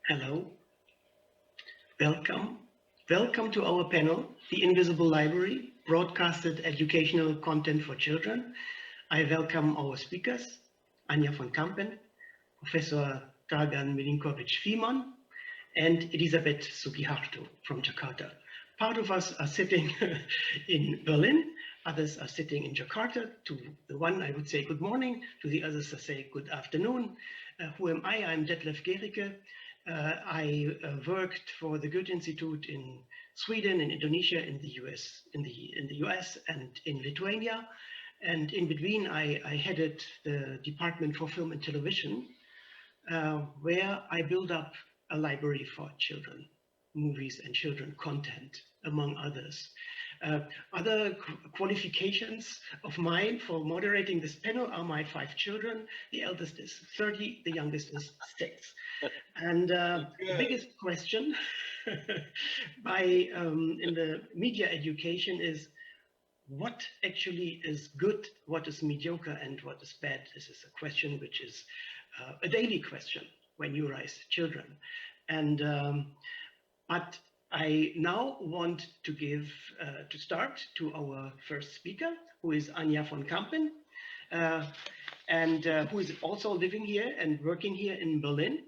Hello, welcome. Welcome to our panel, The Invisible Library, broadcasted educational content for children. I welcome our speakers, Anja Von Kampen, Professor Dragan Milinkovic-Fimon, and Elisabeth Sugiharto from Jakarta. Part of us are sitting in Berlin, others are sitting in Jakarta. To the one I would say good morning, to the others I say good afternoon. Who am I? I'm Detlef Gericke. I worked for the Goethe Institute in Sweden, in Indonesia, in the US, and in Lithuania. And in between, I headed the Department for Film and Television, where I built up a library for children, movies and children content, among others. Other qualifications of mine for moderating this panel are my 5 children. The eldest is 30, the youngest is 6. And the biggest question in the media education is, what actually is good, what is mediocre, and what is bad? This is a question which is a daily question when you raise children. And but I now want to give to start to our first speaker, who is Anja Von Kampen, and who is also living here and working here in Berlin.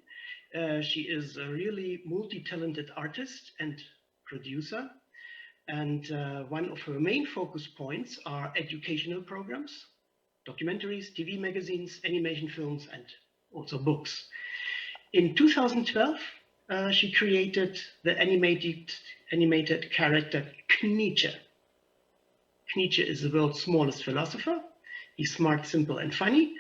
She is a really multi-talented artist and producer. And one of her main focus points are educational programs, documentaries, TV magazines, animation films, and also books. In 2012, she created the animated character Nietzsche. Nietzsche is the world's smallest philosopher. He's smart, simple, and funny.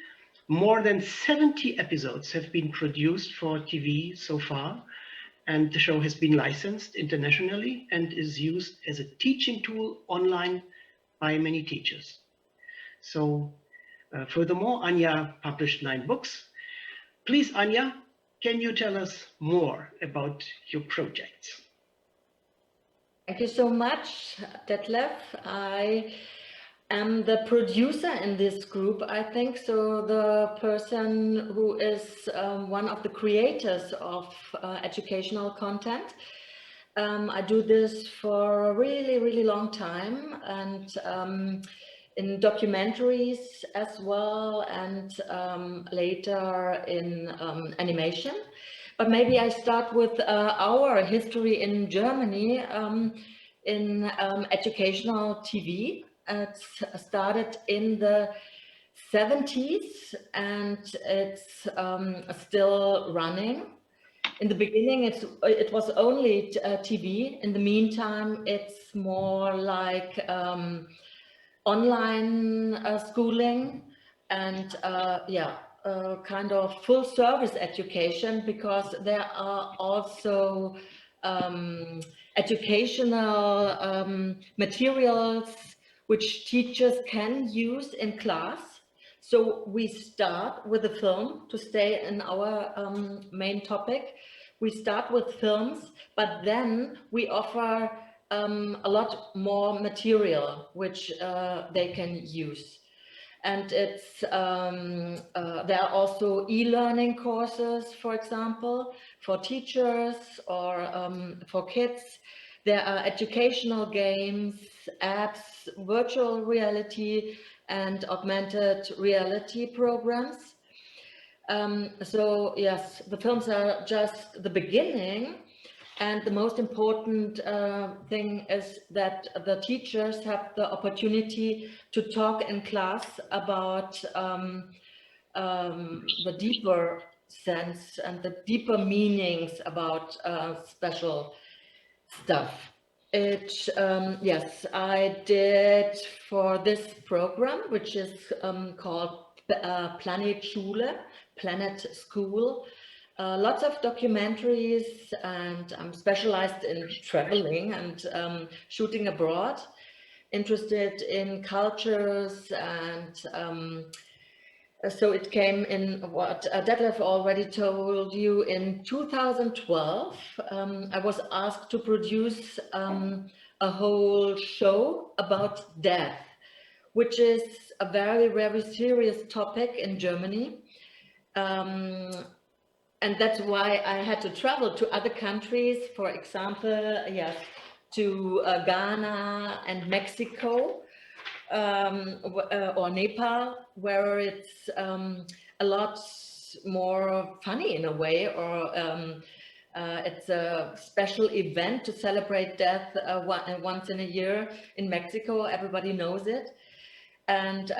More than 70 episodes have been produced for TV so far, and the show has been licensed internationally and is used as a teaching tool online by many teachers. So furthermore, Anja published 9 books. Please, Anja, can you tell us more about your projects? Thank you so much, Detlef. I am the producer in this group, I think, so the person who is one of the creators of educational content. I do this for a really, really long time, and in documentaries as well, and later in animation. But maybe I start with our history in Germany in educational TV. It started in the 70s and it's still running. In the beginning, it was only TV. In the meantime, it's more like online schooling and kind of full service education, because there are also educational materials which teachers can use in class. So we start with a film, to stay in our main topic. We start with films, but then we offer a lot more material which they can use. And it's there are also e-learning courses, for example, for teachers or for kids. There are educational games, apps, virtual reality, and augmented reality programs. So yes, the films are just the beginning. And the most important thing is that the teachers have the opportunity to talk in class about the deeper sense and the deeper meanings about special stuff. Yes, I did for this program, which is called Planet Schule, Planet School. Lots of documentaries, and I'm specialized in traveling and shooting abroad, interested in cultures, and so it came in what Detlef already told you. In 2012, I was asked to produce a whole show about death, which is a very, very serious topic in Germany. and that's why I had to travel to other countries, for example, yes, to Ghana and Mexico, or Nepal, where it's a lot more funny in a way, or it's a special event to celebrate death once in a year in Mexico. Everybody knows it. And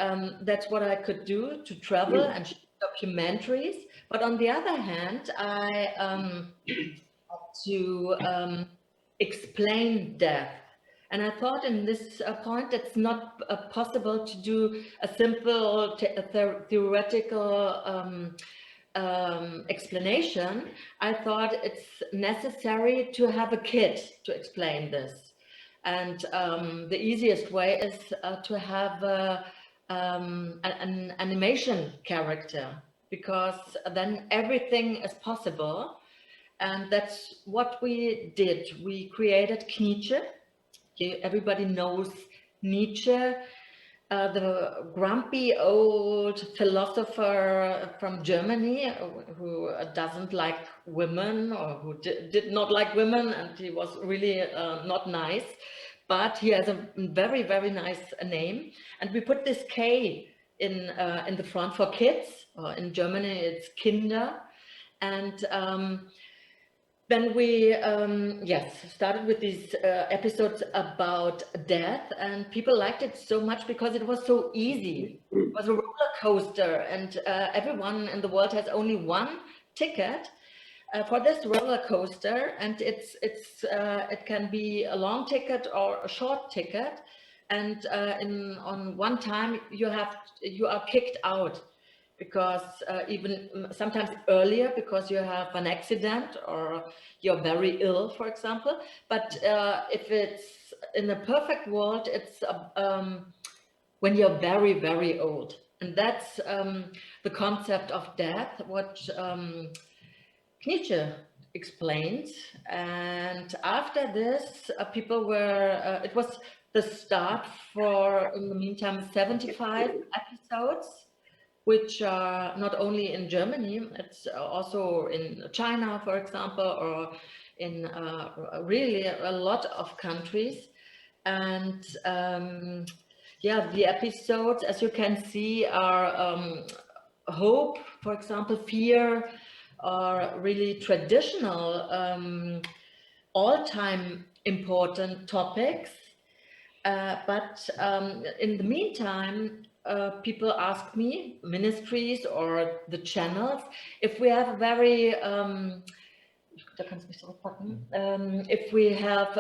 that's what I could do, to travel and shoot documentaries. But on the other hand, I had to explain death. And I thought in this point, it's not possible to do a simple theoretical explanation. I thought it's necessary to have a kid to explain this. And the easiest way is to have an animation character, because then everything is possible. And that's what we did. We created Nietzsche. Everybody knows Nietzsche, the grumpy old philosopher from Germany who doesn't like women, or who did not like women, and he was really not nice. But he has a very, very nice name. And we put this K in the front for kids, or in Germany it's Kinder. And then we, started with these episodes about death, and people liked it so much because it was so easy. It was a roller coaster, and everyone in the world has only one ticket for this roller coaster, and it can be a long ticket or a short ticket, and on one time you are kicked out, because even sometimes earlier, because you have an accident or you're very ill, for example. But if it's in a perfect world, it's when you're very, very old. And that's the concept of death, what Nietzsche explains. And after this, people were, it was the start for, in the meantime, 75 episodes, which are not only in Germany, it's also in China, for example, or in really a lot of countries. And the episodes, as you can see, are hope, for example, fear, are really traditional, all-time important topics. But in the meantime, people ask me, ministries or the channels, if we have a very, if we have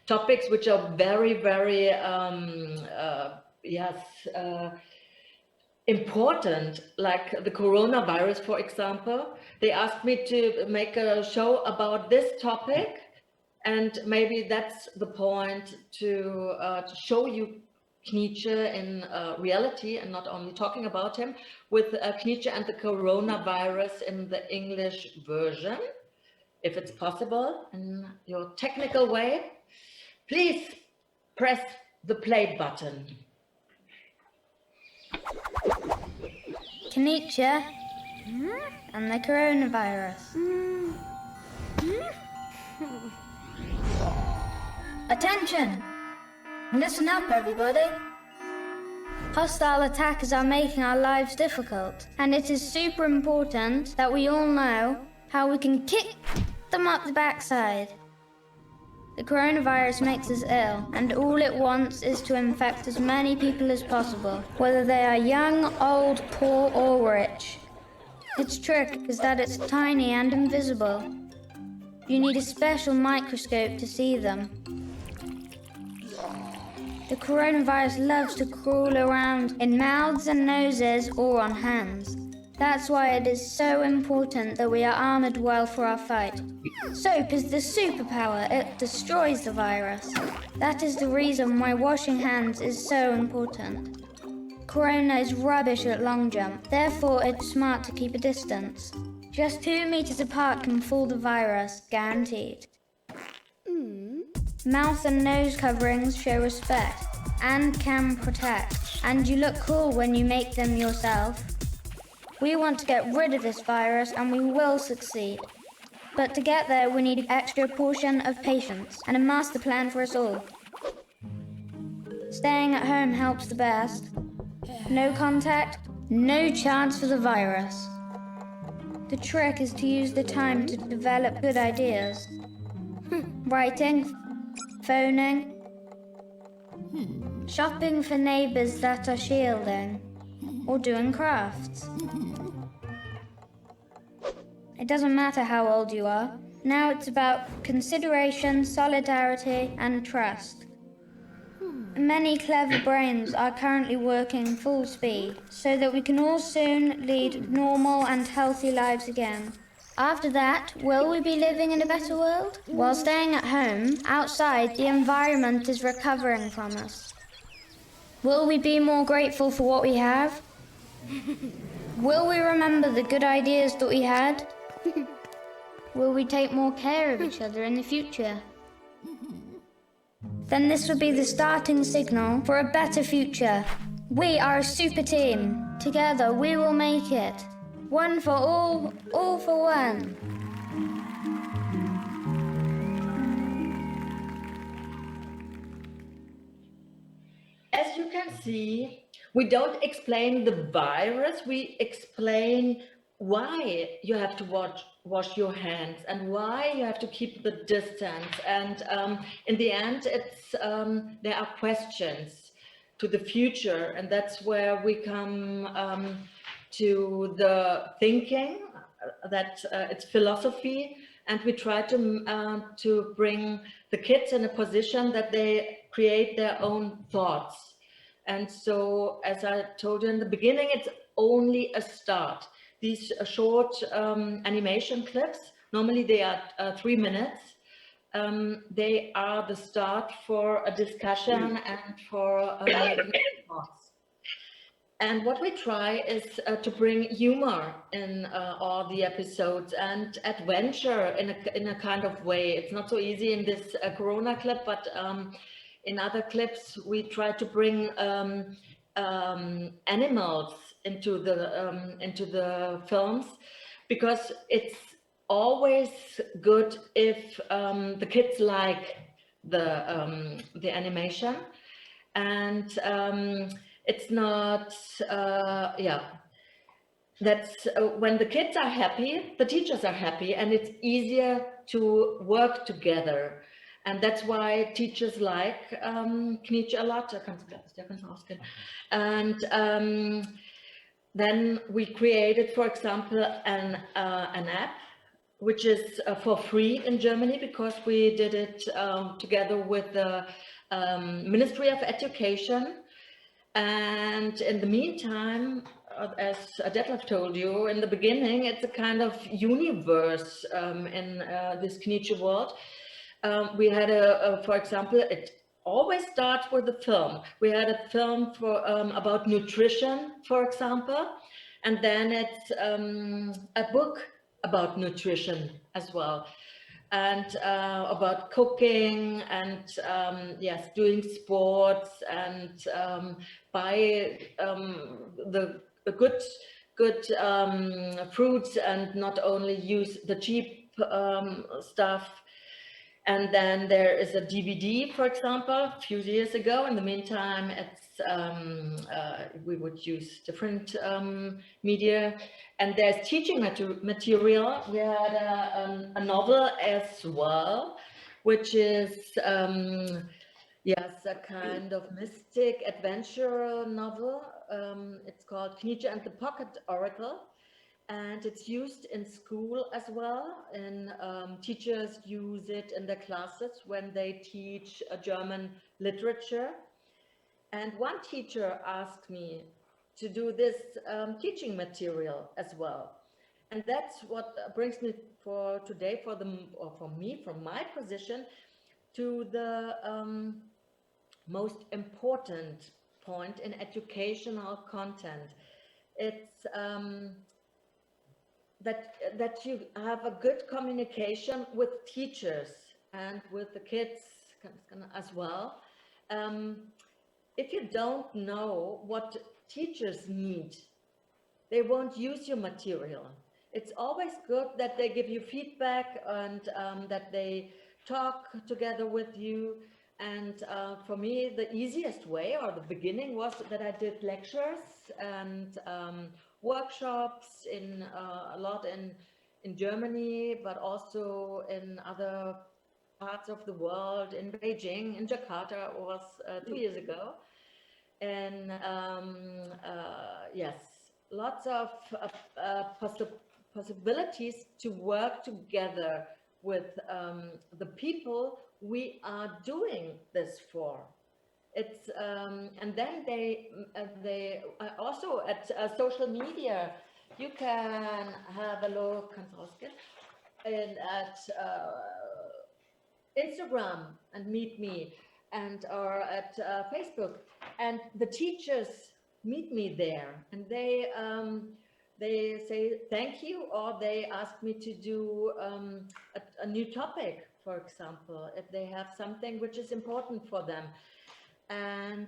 topics which are very, very, important, like the coronavirus, for example. They asked me to make a show about this topic, and maybe that's the point, to show you Nietzsche in reality, and not only talking about him, with Nietzsche and the coronavirus in the English version, if it's possible in your technical way. Please press the play button. Nietzsche and the coronavirus. Attention! Listen up, everybody. Hostile attackers are making our lives difficult, and it is super important that we all know how we can kick them up the backside. The coronavirus makes us ill, and all it wants is to infect as many people as possible, whether they are young, old, poor, or rich. Its trick is that it's tiny and invisible. You need a special microscope to see them. The coronavirus loves to crawl around in mouths and noses or on hands. That's why it is so important that we are armored well for our fight. Soap is the superpower. It destroys the virus. That is the reason why washing hands is so important. Corona is rubbish at long jump, therefore it's smart to keep a distance. Just 2 meters apart can fool the virus, guaranteed. Mouth and nose coverings show respect and can protect, and you look cool when you make them yourself. We want to get rid of this virus and we will succeed. But to get there, we need an extra portion of patience and a master plan for us all. Staying at home helps the best. No contact, no chance for the virus. The trick is to use the time to develop good ideas. Writing, phoning, shopping for neighbours that are shielding, or doing crafts. It doesn't matter how old you are. Now it's about consideration, solidarity, and trust. Many clever brains are currently working full speed so that we can all soon lead normal and healthy lives again. After that, will we be living in a better world? While staying at home, outside, the environment is recovering from us. Will we be more grateful for what we have? Will we remember the good ideas that we had? Will we take more care of each other in the future? Then this will be the starting signal for a better future. We are a super team. Together we will make it. One for all for one. As you can see, we don't explain the virus, we explain why you have to wash your hands and why you have to keep the distance. And in the end, it's there are questions to the future, and that's where we come to the thinking that it's philosophy, and we try to bring the kids in a position that they create their own thoughts. And so, as I told you in the beginning, it's only a start. These short animation clips, normally they are 3 minutes. They are the start for a discussion and for thoughts. And what we try is to bring humor in all the episodes and adventure in a kind of way. It's not so easy in this Corona clip, but in other clips we try to bring animals into the films, because it's always good if the kids like the animation, and it's not that's when the kids are happy, the teachers are happy, and it's easier to work together. And that's why teachers like Knietje a lot. And then we created, for example, an app which is for free in Germany, because we did it together with the Ministry of Education. And in the meantime, as Detlef told you in the beginning, it's a kind of universe in this Knietje world. We had for example, it always starts with a film. We had a film for about nutrition, for example, and then it's a book about nutrition as well, and about cooking, and yes, doing sports, and buy the good fruits and not only use the cheap stuff. And then there is a DVD, for example, a few years ago. In the meantime, it's we would use different media. And there's teaching material. We had a novel as well, which is yes, a kind of mystic adventure novel. It's called Knietje and the Pocket Oracle. And it's used in school as well, and teachers use it in their classes when they teach German literature. And one teacher asked me to do this teaching material as well. And that's what brings me for today, for me, from my position, to the most important point in educational content. It's that you have a good communication with teachers and with the kids as well. If you don't know what teachers need, they won't use your material. It's always good that they give you feedback and that they talk together with you. And for me, the easiest way or the beginning was that I did lectures and workshops in a lot in Germany, but also in other parts of the world, in Beijing, in Jakarta. It was 2 years ago. And yes, lots of possibilities to work together with the people we are doing this for. It's and then they also at social media, you can have a look and at Instagram and meet me, and or at Facebook, and the teachers meet me there, and they say thank you, or they ask me to do a new topic, for example, if they have something which is important for them. And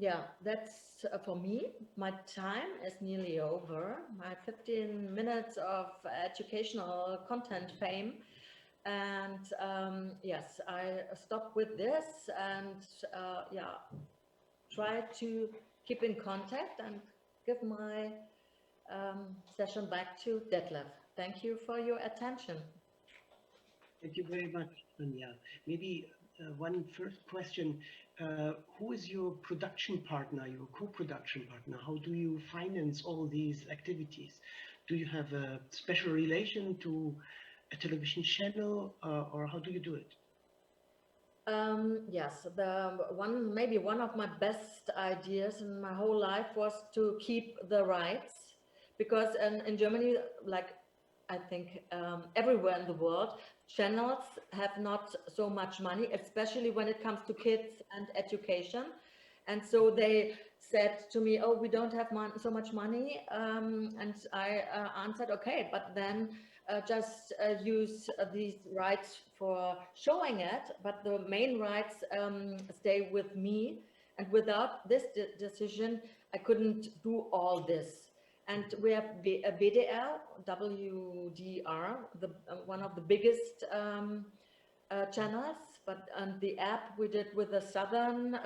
yeah, that's for me. My time is nearly over. My 15 minutes of educational content fame. And yes, I stop with this and yeah, try to keep in contact and give my session back to Detlef. Thank you for your attention. Thank you very much, Anja. Maybe one first question. Who is your production partner, your co-production partner? How do you finance all these activities? Do you have a special relation to a television channel, or how do you do it? Yes, maybe one of my best ideas in my whole life was to keep the rights, because in Germany, like I think everywhere in the world, channels have not so much money, especially when it comes to kids and education. And so they said to me, oh, we don't have so much money. And I answered, okay, but then just use these rights for showing it, but the main rights stay with me. And without this decision, I couldn't do all this. And we have WDR, one of the biggest channels, but the app we did with the Southern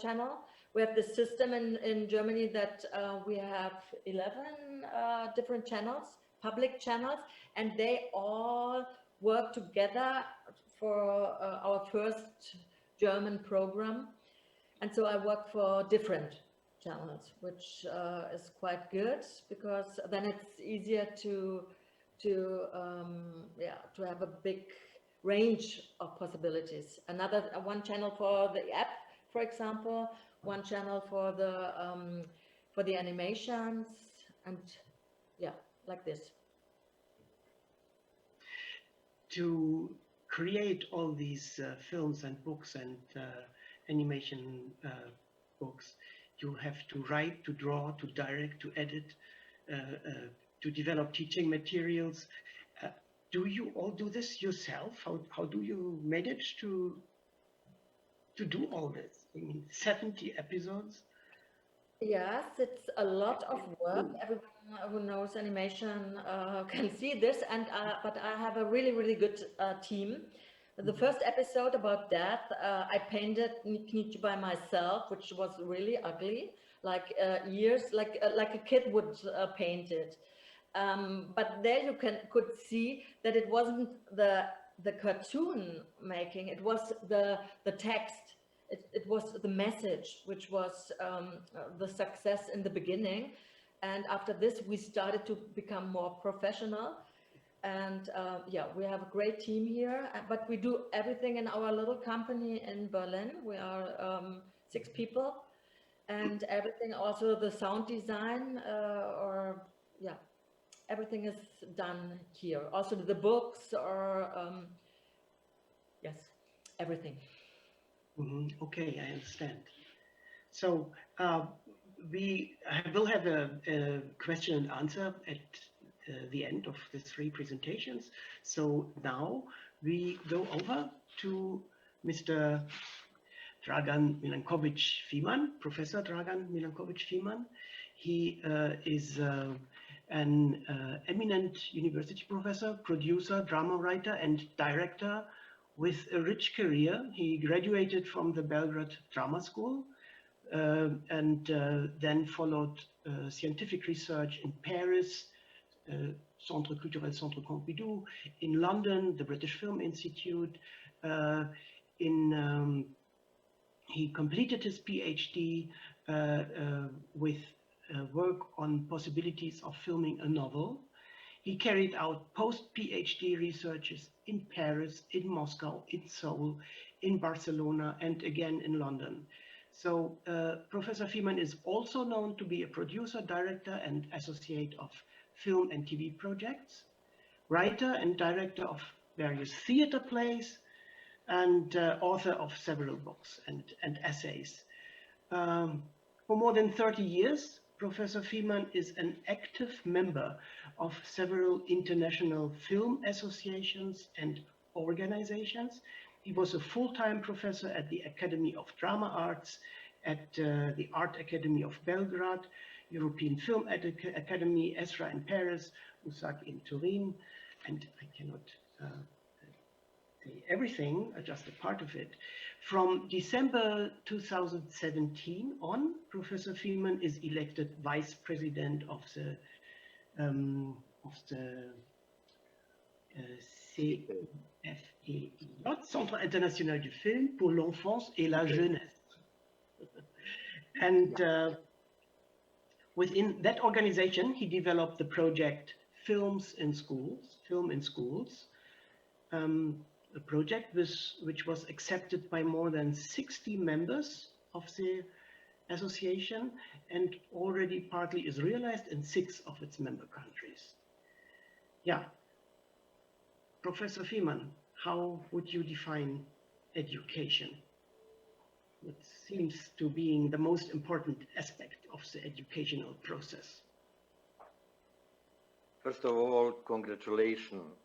channel. We have the system in Germany that we have 11 different channels, public channels, and they all work together for our first German program. And so I work for different channels, which is quite good, because then it's easier to have a big range of possibilities. One channel for the app, for example, one channel for the animations, and yeah, like this. To create all these films and books and animation books, you have to write, to draw, to direct, to edit, to develop teaching materials. Do you all do this yourself? How do you manage to do all this? I mean, 70 episodes? Yes, it's a lot of work. Everyone who knows animation can see this, and but I have a really good team. The first episode about death, I painted Nietzsche by myself, which was really ugly, like like a kid would paint it. But there you could see that it wasn't the cartoon making; it was the text. It was the message, which was the success in the beginning. And after this, we started to become more professional. And yeah, we have a great team here, but we do everything in our little company in Berlin. We are 6 people, and everything, also the sound design, everything is done here. Also the books, or yes, everything. Okay, I understand. So we will have a question and answer at the end of the 3 presentations. So now we go over to Mr. Dragan Milankovic-Fiman, Professor Dragan Milankovic-Fiman. He is an eminent university professor, producer, drama writer, and director with a rich career. He graduated from the Belgrade Drama School and then followed scientific research in Paris, Centre Culturel Centre Pompidou, in London, the British Film Institute. He completed his PhD with work on possibilities of filming a novel. He carried out post-PhD researches in Paris, in Moscow, in Seoul, in Barcelona, and again in London. So Professor Fiemann is also known to be a producer, director, and associate of film and TV projects, writer and director of various theater plays, and author of several books and essays. For more than 30 years, Professor Fiemann is an active member of several international film associations and organizations. He was a full-time professor at the Academy of Drama Arts, at the Art Academy of Belgrade, European Film Academy, ESRA in Paris, USAC in Turin, and I cannot say everything, just a part of it. From December 2017 on, Professor Fiemann is elected Vice President of the CIFEJ, Centre International du Film pour l'Enfance et la Jeunesse. And within that organization, he developed the project Film in Schools, a project which was accepted by more than 60 members of the association and already partly is realized in 6 of its member countries. Yeah. Professor Fiemann, how would you define education? What seems to be the most important aspect of the educational process? First of all, congratulations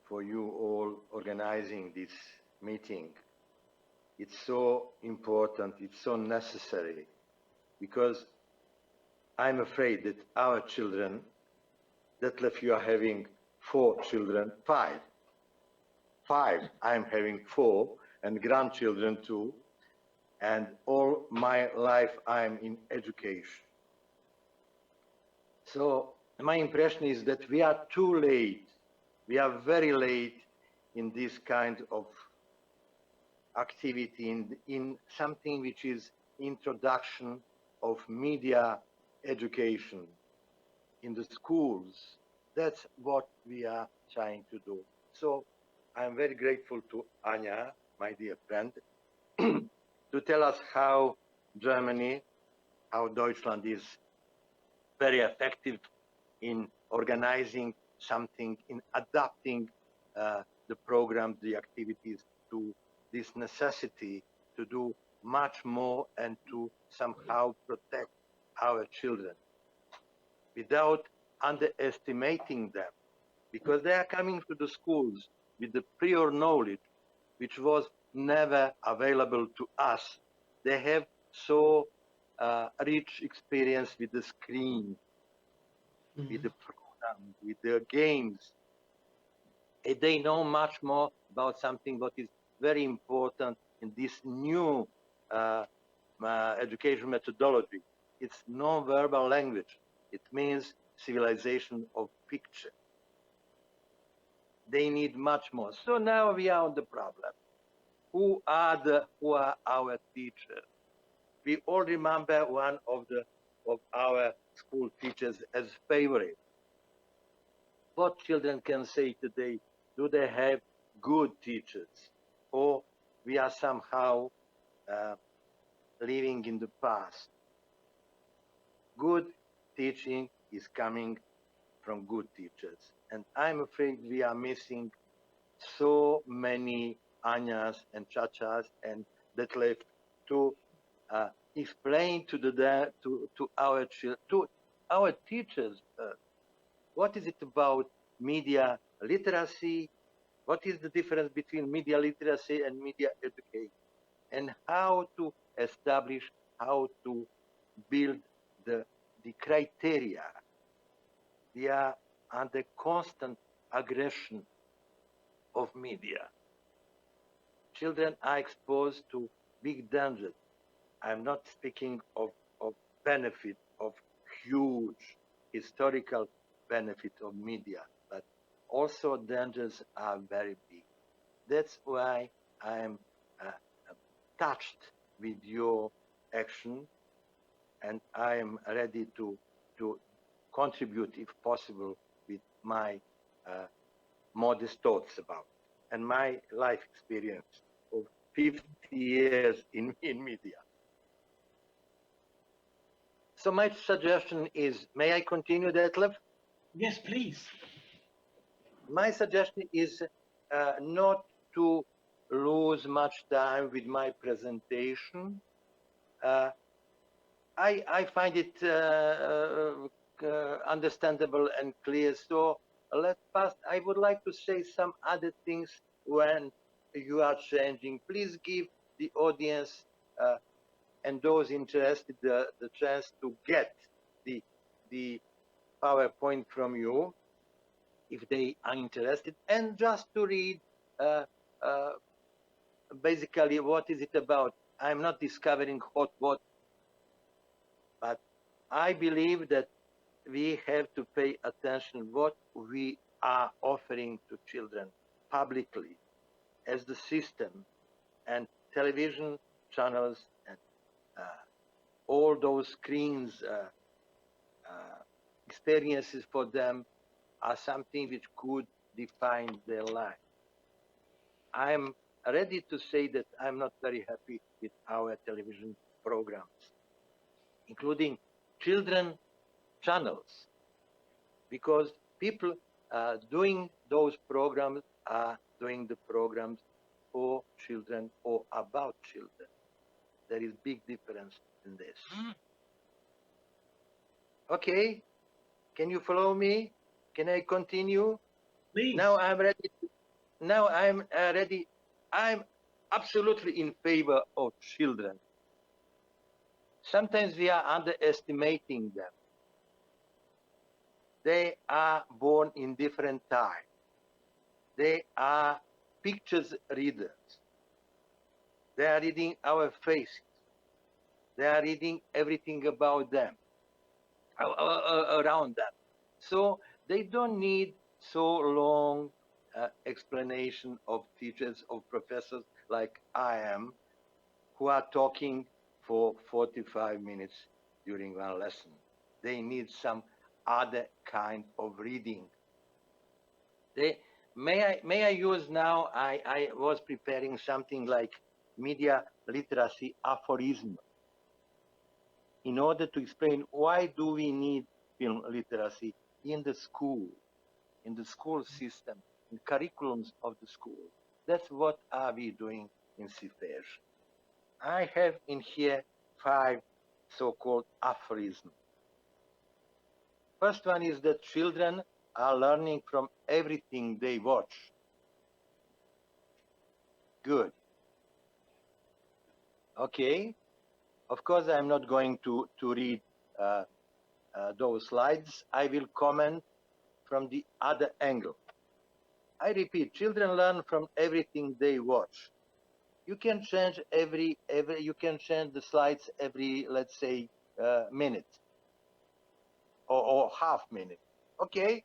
for you all organizing this meeting. It's so important, it's so necessary, because I'm afraid that our children, that if you are having 4 children, 5, I'm having 4, and grandchildren too, and all my life I'm in education. So my impression is that we are too late. We are very late in this kind of activity, in something which is introduction of media education in the schools. That's what we are trying to do. So I'm very grateful to Anja, my dear friend, to tell us how Germany, how Deutschland is very effective in organizing something, in adapting the program, the activities to this necessity to do much more and to somehow protect our children without underestimating them, because they are coming to the schools with the prior knowledge which was never available to us. They have so rich experience with the screen, with the program, with the games. And they know much more about something what is very important in this new education methodology. It's non-verbal language. It means civilization of picture. They need much more. So now we are on the problem. Who are our teachers? We all remember one of our school teachers as favorite. What children can say today? Do they have good teachers? Or we are somehow living in the past? Good teaching is coming from good teachers. And I'm afraid we are missing so many Anjas and Chachas and that left to explain to our teachers what is it about media literacy, what is the difference between media literacy and media education, and how to establish, how to build the the criteria. We are under constant aggression of media. Children are exposed to big dangers. I'm not speaking of benefit, of huge historical benefit of media, but also dangers are very big. That's why I am touched with your action, and I am ready to contribute, if possible, with my modest thoughts about it and my life experience of 50 years in media. So my suggestion is, may I continue, Detlef? Yes, please. My suggestion is not to lose much time with my presentation. I find it understandable and clear. So let's pass. I would like to say some other things when you are changing. Please give the audience and those interested the chance to get the PowerPoint from you if they are interested, and just to read basically what is it about. I'm not discovering hot water, but I believe that we have to pay attention what we are offering to children publicly as the system, and television channels and all those screens experiences for them are something which could define their life. I'm ready to say that I'm not very happy with our television programs, including children channels, because people doing those programs are doing the programs for children or about children. There is big difference in this. Okay, can you follow me? Can I continue? Please. Now I'm ready. Now I'm ready. I'm absolutely in favor of children. Sometimes we are underestimating them. They are born in different time. They are pictures readers. They are reading our faces. They are reading everything about them, around them. So they don't need so long explanation of teachers, of professors like I am, who are talking for 45 minutes during one lesson. They need some other kind of reading. May I use now, I was preparing something like media literacy aphorism in order to explain why do we need film literacy in the school system, in curriculums of the school. That's what are we doing in CFEJ. I have in here 5 so-called aphorisms. First one is that children are learning from everything they watch. Good. Okay. Of course, I'm not going to read those slides. I will comment from the other angle. I repeat, children learn from everything they watch. You can change you can change the slides every, let's say, minute or half minute. Okay.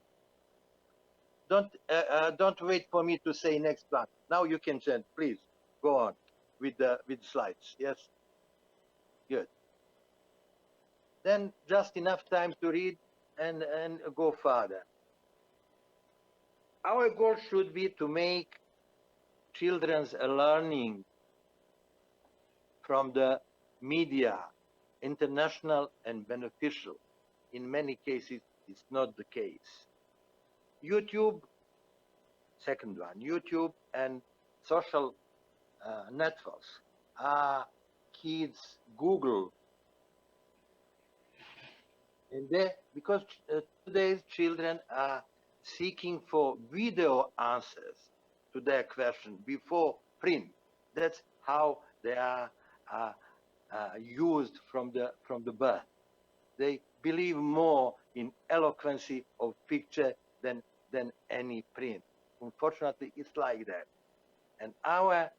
Don't wait for me to say next one. Now you can change. Please go on with slides. Yes. Good. Then just enough time to read and go further. Our goal should be to make children's learning from the media international and beneficial. In many cases, it's not the case. YouTube, second one, YouTube and social networks are kids Google. And because today's children are seeking for video answers to their question before print. That's how they are used from the birth. They believe more in eloquency of picture than any print. Unfortunately, it's like that. And our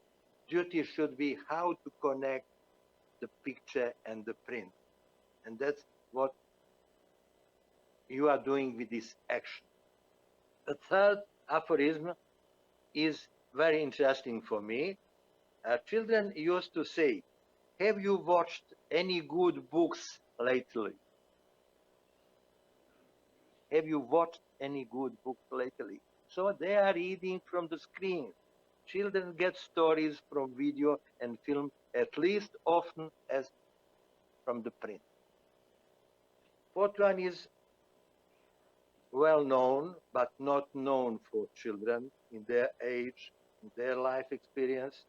duty should be how to connect the picture and the print. And that's what you are doing with this action. The third aphorism is very interesting for me. Children used to say, have you watched any good books lately? Have you watched any good books lately? So they are reading from the screen. Children get stories from video and film at least often as from the print. Fourth one is well known, but not known for children in their age, in their life experience,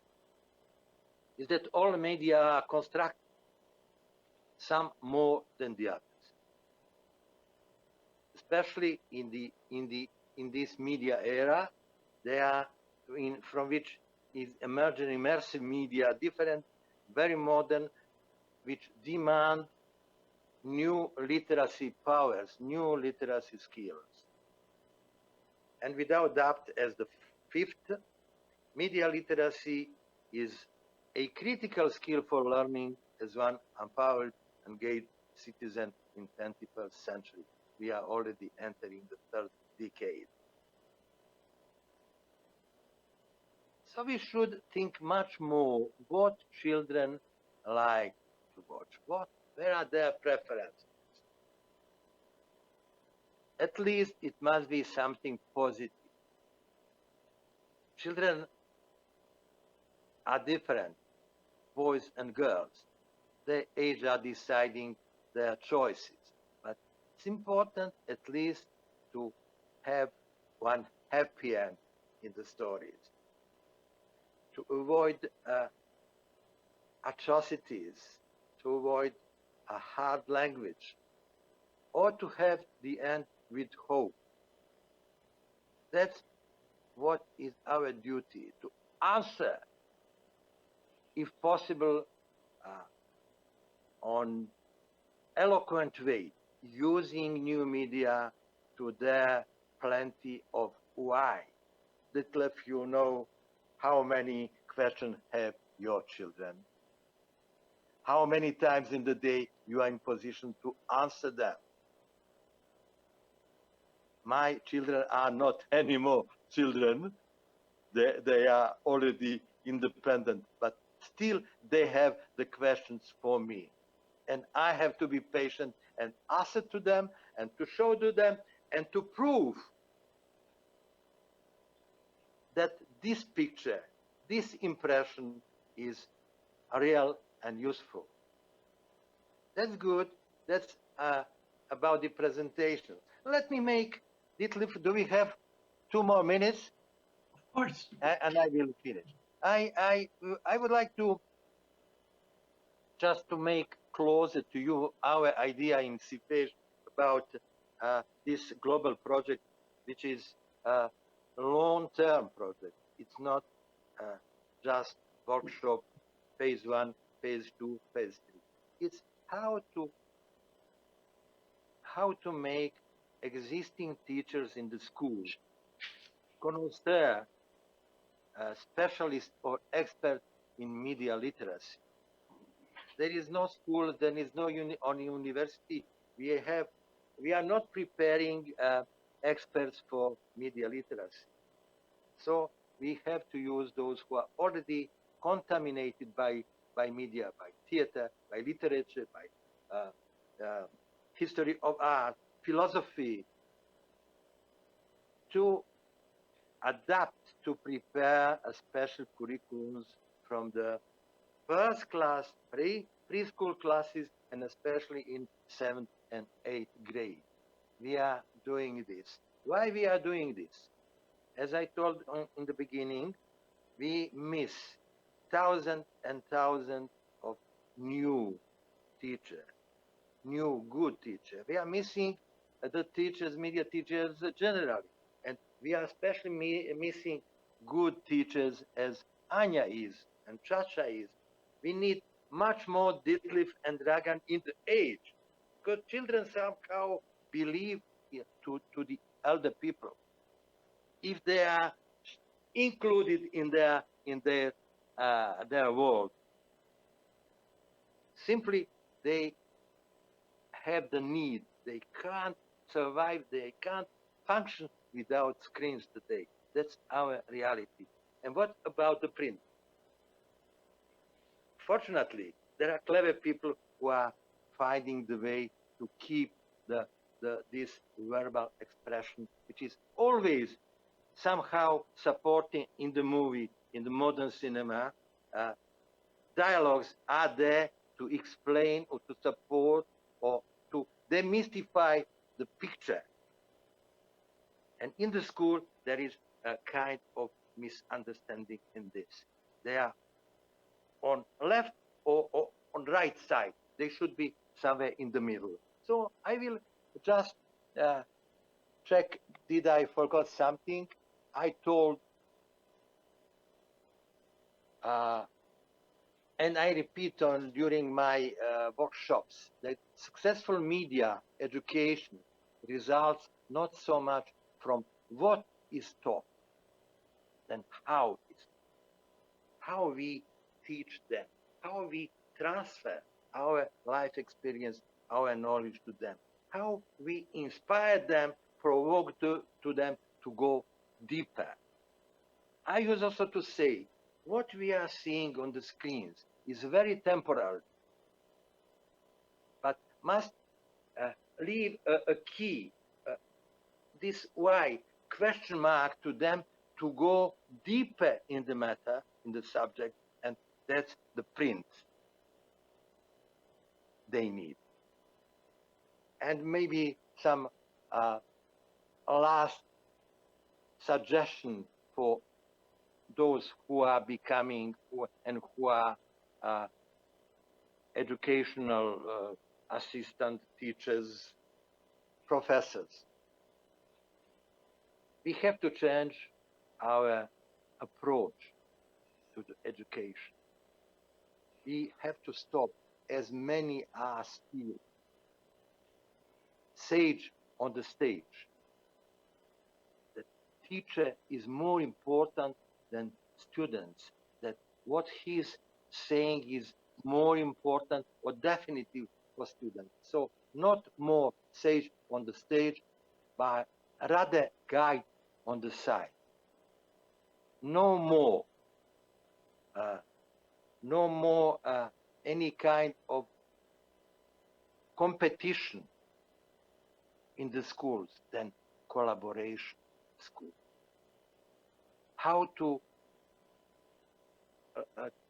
is that all media are constructed, some more than the others. Especially in this media era, they are from which is emerging immersive media, different, very modern, which demand new literacy powers, new literacy skills. And without doubt, as the fifth, media literacy is a critical skill for learning as one empowered, engaged citizen in 21st century. We are already entering the third decade. So we should think much more what children like to watch, where are their preferences. At least it must be something positive. Children are different, boys and girls. Their age are deciding their choices. But it's important at least to have one happy end in the stories, to avoid atrocities, to avoid a hard language, or to have the end with hope. That's what is our duty, to answer, if possible, on eloquent way, using new media to their plenty of why. Little if you know how many questions have your children, how many times in the day you are in position to answer them. My children are not anymore children. They are already independent, but still they have the questions for me. And I have to be patient and answer to them and to show to them and to prove that this picture, this impression is real and useful. That's good. That's about the presentation. Let me make little. Do we have 2 more minutes? Of course. And I will finish. I would like to just to make closer to you our idea in CPEJ about this global project, which is a long-term project. It's not just workshop, phase 1, phase 2, phase 3. It's how to make existing teachers in the school connoisseur, specialist or expert in media literacy. There is no school, there is no university. We are not preparing experts for media literacy. So we have to use those who are already contaminated by media, by theater, by literature, by history of art, philosophy, to adapt, to prepare a special curriculums from the first class, preschool classes, and especially in 7th and 8th grade. We are doing this. Why we are doing this? As I told in the beginning, we miss thousands and thousands of new teachers, new good teachers. We are missing the teachers, media teachers generally. And we are especially missing good teachers as Anja is and Chacha is. We need much more Ditlev and Dragan in the age, because children somehow believe to the elder people. If they are included in their world, simply they have the need. They can't survive. They can't function without screens today. That's our reality. And what about the print? Fortunately, there are clever people who are finding the way to keep this verbal expression, which is always somehow supporting in the movie, in the modern cinema. Dialogues are there to explain or to support or to demystify the picture. And in the school, there is a kind of misunderstanding in this. They are on left or on right side. They should be somewhere in the middle. So I will just check, did I forgot something? I told, and I repeat on during my workshops, that successful media education results not so much from what is taught, than how it's taught, how we teach them, how we transfer our life experience, our knowledge to them, how we inspire them, provoke to them to go deeper. I use also to say, what we are seeing on the screens is very temporary, but must leave a key, this why, question mark to them to go deeper in the matter, in the subject, and that's the print they need. And maybe some last suggestion for those who are becoming and who are educational assistant teachers, professors. We have to change our approach to the education. We have to stop, as many are still, sage on the stage. The teacher is more important than students, that what he's saying is more important or definitive for students. So not more sage on the stage, but rather guide on the side. No more any kind of competition in the schools than collaboration school. How to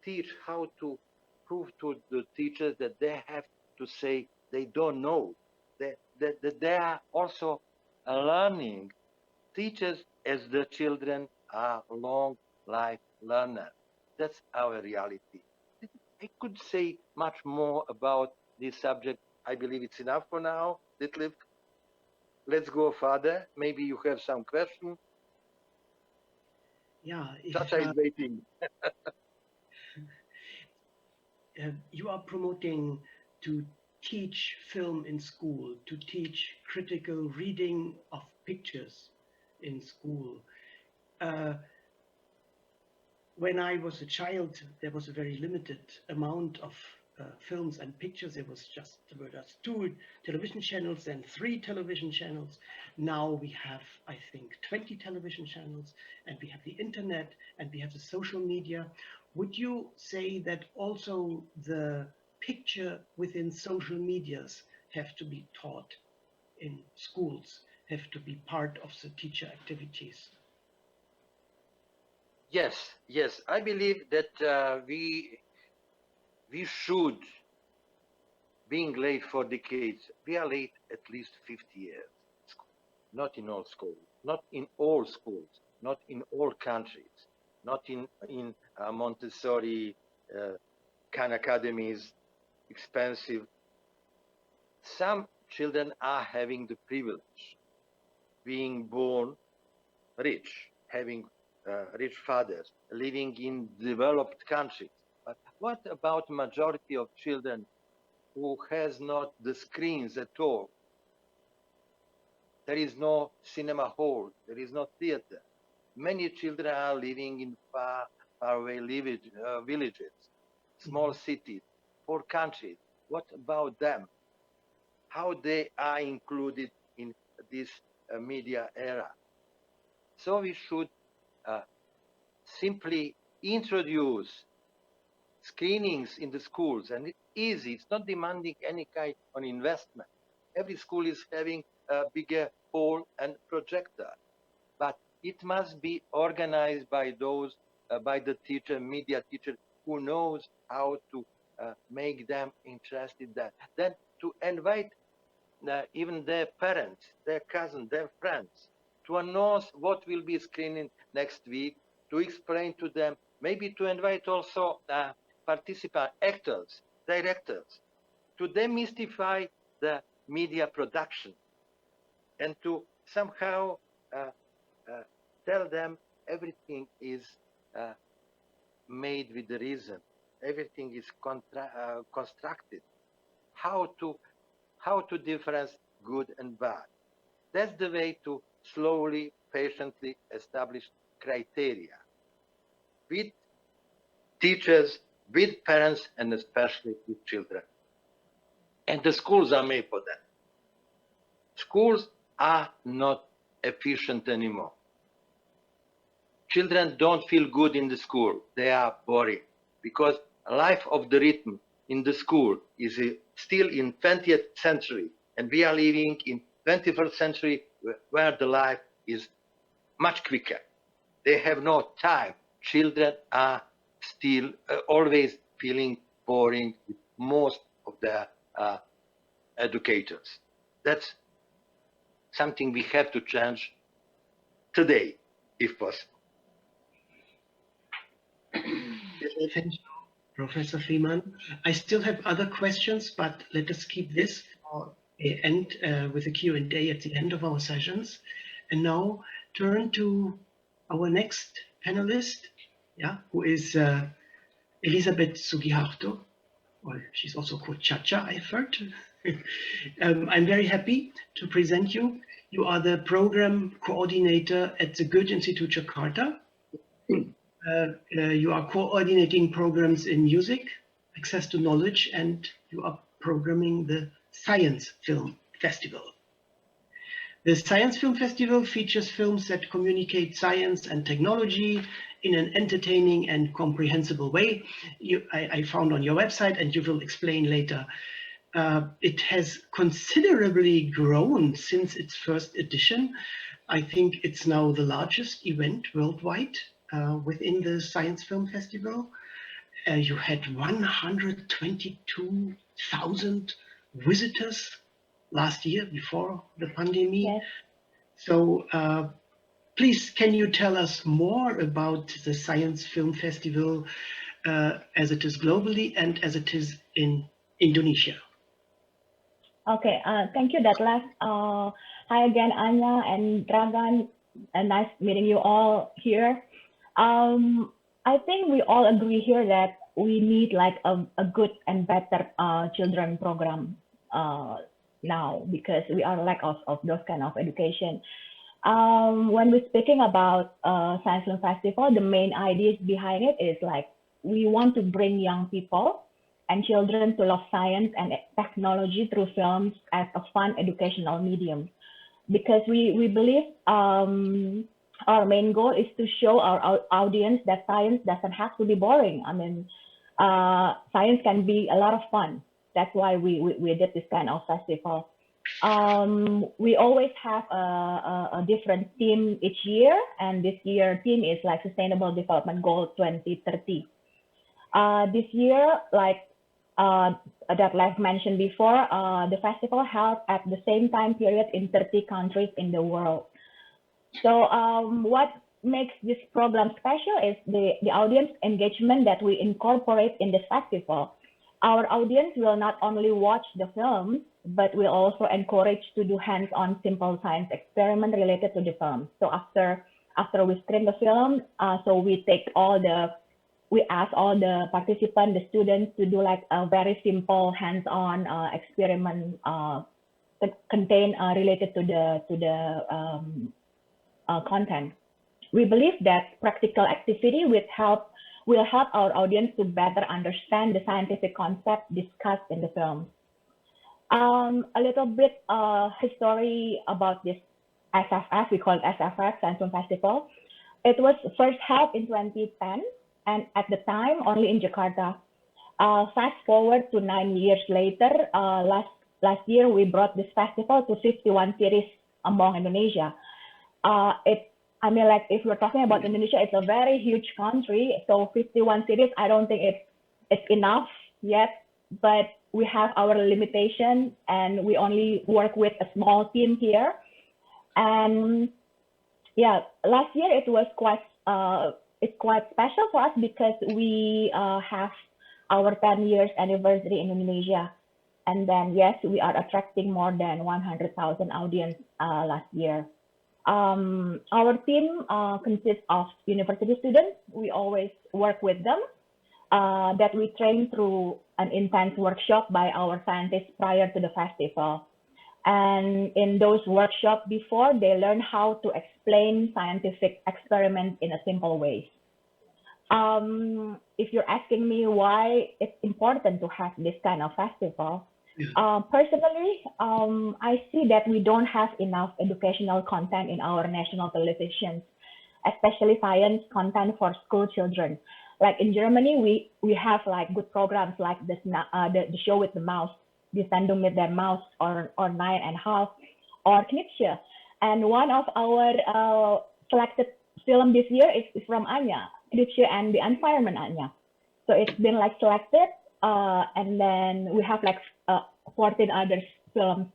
teach, how to prove to the teachers that they have to say they don't know, that they are also learning. Teachers, as the children, are long life learners. That's our reality. I could say much more about this subject. I believe it's enough for now. Ditlev, let's go further. Maybe you have some question. Yeah, Chacha is waiting. You are promoting to teach film in school, to teach critical reading of pictures in school. When I was a child, there was a very limited amount of films and pictures. There were just 2 television channels and 3 television channels. Now we have, I think, 20 television channels, and we have the internet, and we have the social media. Would you say that also the picture within social medias have to be taught in schools, have to be part of the teacher activities? Yes. I believe that we should, being late for decades, we are late at least 50 years. Not in all schools, not in all schools, not in all countries, not in Montessori, Khan academies, expensive. Some children are having the privilege, being born rich, having rich fathers, living in developed countries. But what about majority of children who has not the screens at all. There is no cinema hall, there is no theater. Many children are living in far away villages, small cities, poor countries. What about them? How they are included in this media era? So we should simply introduce screenings in the schools, and it's easy. It's not demanding any kind of investment. Every school is having a bigger hall and projector, but it must be organized by those, by the teacher, media teacher, who knows how to make them interested in that. Then to invite even their parents, their cousins, their friends, to announce what will be screening next week, to explain to them, maybe to invite also participant actors, directors, to demystify the media production and to somehow tell them everything is made with the reason, everything is constructed, how to differentiate good and bad. That's the way to slowly, patiently establish criteria with teachers, with parents, and especially with children. And the schools are made for that. Schools are not efficient anymore. Children don't feel good in the school. They are boring because life of the rhythm in the school is still in 20th century, and we are living in 21st century where the life is much quicker. They have no time. Children are still always feeling boring with most of their educators. That's something we have to change today, if possible. Thank you, Professor Freeman. I still have other questions, but let us keep this for the end with a Q&A at the end of our sessions. And now turn to our next panelist, who is Elisabeth Sugiharto. Well, she's also called Chacha, I've heard. I'm very happy to present you. You are the program coordinator at the Goethe Institute Jakarta. You are coordinating programs in music, access to knowledge, and you are programming the Science Film Festival. The Science Film Festival features films that communicate science and technology in an entertaining and comprehensible way. I found on your website, and you will explain later. It has considerably grown since its first edition. I think it's now the largest event worldwide within the Science Film Festival. You had 122,000 visitors last year before the pandemic. Yes. So please, can you tell us more about the Science Film Festival as it is globally and as it is in Indonesia? Okay, thank you, Detlef. Hi again, Anja and Dragan. Nice meeting you all here. I think we all agree here that we need like a good and better children program now, because we are lack of those kind of education. When we're speaking about Science Film Festival, the main ideas behind it is like we want to bring young people and children to love science and technology through films as a fun educational medium, because we believe our main goal is to show our audience that science doesn't have to be boring. I mean, science can be a lot of fun. That's why we did this kind of festival. We always have a different theme each year, and this year theme is like Sustainable Development Goal 2030. This year, like that Lev mentioned before, the festival held at the same time period in 30 countries in the world. So what makes this program special is the audience engagement that we incorporate in the festival. Our audience will not only watch the film, but will also encourage to do hands-on simple science experiment related to the film. So after we screen the film, so we take all the we ask all the participants, the students, to do like a very simple hands-on experiment contain related to the content. We believe that practical activity will help our audience to better understand the scientific concept discussed in the film. A little bit history about this SFF, we call it SFF, Science Film Festival. It was first held in 2010, and at the time only in Jakarta. Fast forward to 9 years later, last year we brought this festival to 51 cities among Indonesia. I mean, like, if we're talking about Indonesia, it's a very huge country. So 51 cities, I don't think it's enough yet, but we have our limitation and we only work with a small team here. And yeah, last year it was it's quite special for us because we have our 10 years anniversary in Indonesia. And then, yes, we are attracting more than 100,000 audience last year. Our team consists of university students. We always work with them, that we train through an intense workshop by our scientists prior to the festival. And in those workshops before, they learn how to explain scientific experiments in a simple way. If you're asking me why it's important to have this kind of festival, personally, I see that we don't have enough educational content in our national televisions, especially science content for school children. Like in Germany, we have like good programs like the show with the mouse, Die Sendung mit der Maus, or 9½, or Knipsche. And one of our selected film this year is from Anja, Knipsche and the Environment Anja. So it's been like selected, and then we have like 14 other films.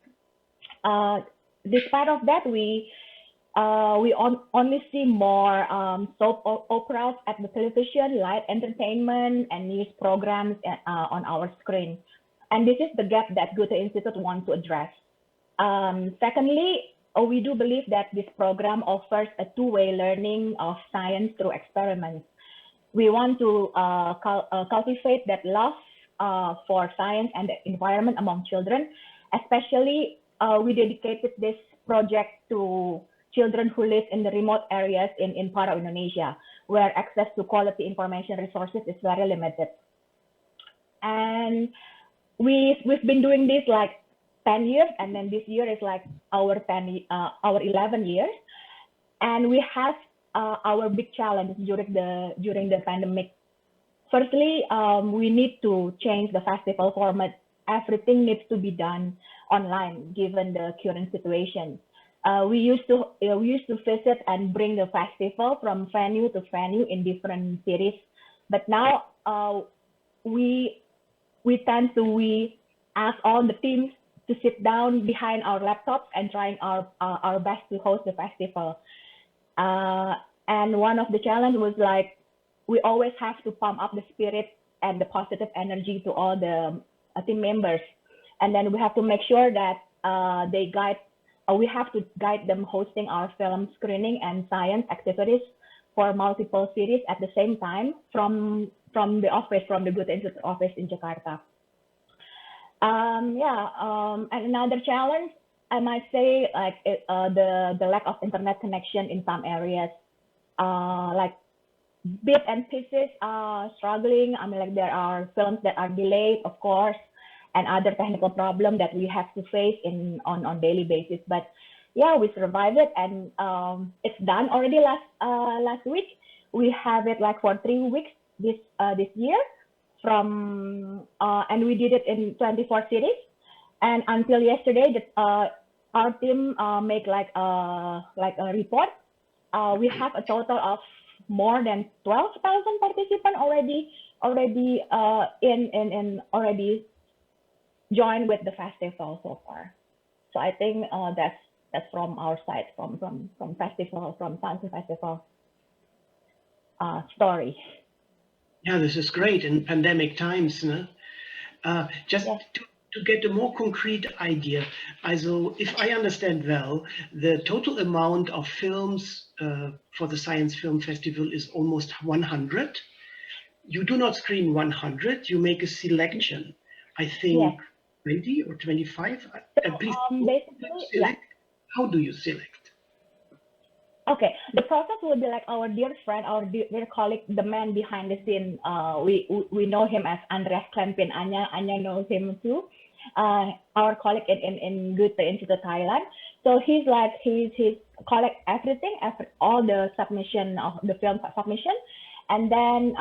Despite of that, we only see more soap operas at the television, light entertainment, and news programs on our screen. And this is the gap that Goethe Institute wants to address. Secondly, we do believe that this program offers a two-way learning of science through experiments. We want to cultivate that love for science and the environment among children. Especially, we dedicated this project to children who live in the remote areas in part of Indonesia, where access to quality information resources is very limited. And we've been doing this like 10 years, and then this year is like our 11 years. And we have our big challenge during the pandemic. Firstly, we need to change the festival format. Everything needs to be done online, given the current situation. We used to visit and bring the festival from venue to venue in different cities, but now we ask all the teams to sit down behind our laptops and trying our best to host the festival. And one of the challenges was like, we always have to pump up the spirit and the positive energy to all the team members. And then we have to make sure that we have to guide them hosting our film screening and science activities for multiple cities at the same time from the Goethe Institute office in Jakarta. And another challenge, I might say, like the lack of internet connection in some areas. Like bits and pieces are struggling. I mean, like there are films that are delayed, of course, and other technical problems that we have to face on daily basis. But yeah, we survived it, and it's done already last week. We have it like for 3 weeks this year, and we did it in 24 cities. And until yesterday, our team make like a report. We have a total of more than 12,000 participants already joined with the festival so far. So I think that's from our side, from Science Festival story. Yeah, this is great in pandemic times, no? Just Yeah. to get a more concrete idea, also, if I understand well, the total amount of films for the Science Film Festival is almost 100. you do not screen 100, you make a selection. I think Yes. 20 or 25. So Please basically, yeah. select. How do you select? Okay, the process would be like our dear friend, our dear colleague, the man behind the scene. We know him as Andreas Klempin. Anja knows him too. Our colleague in Goethe Institute Thailand. So he's collect everything, all the submission of the film submission, and then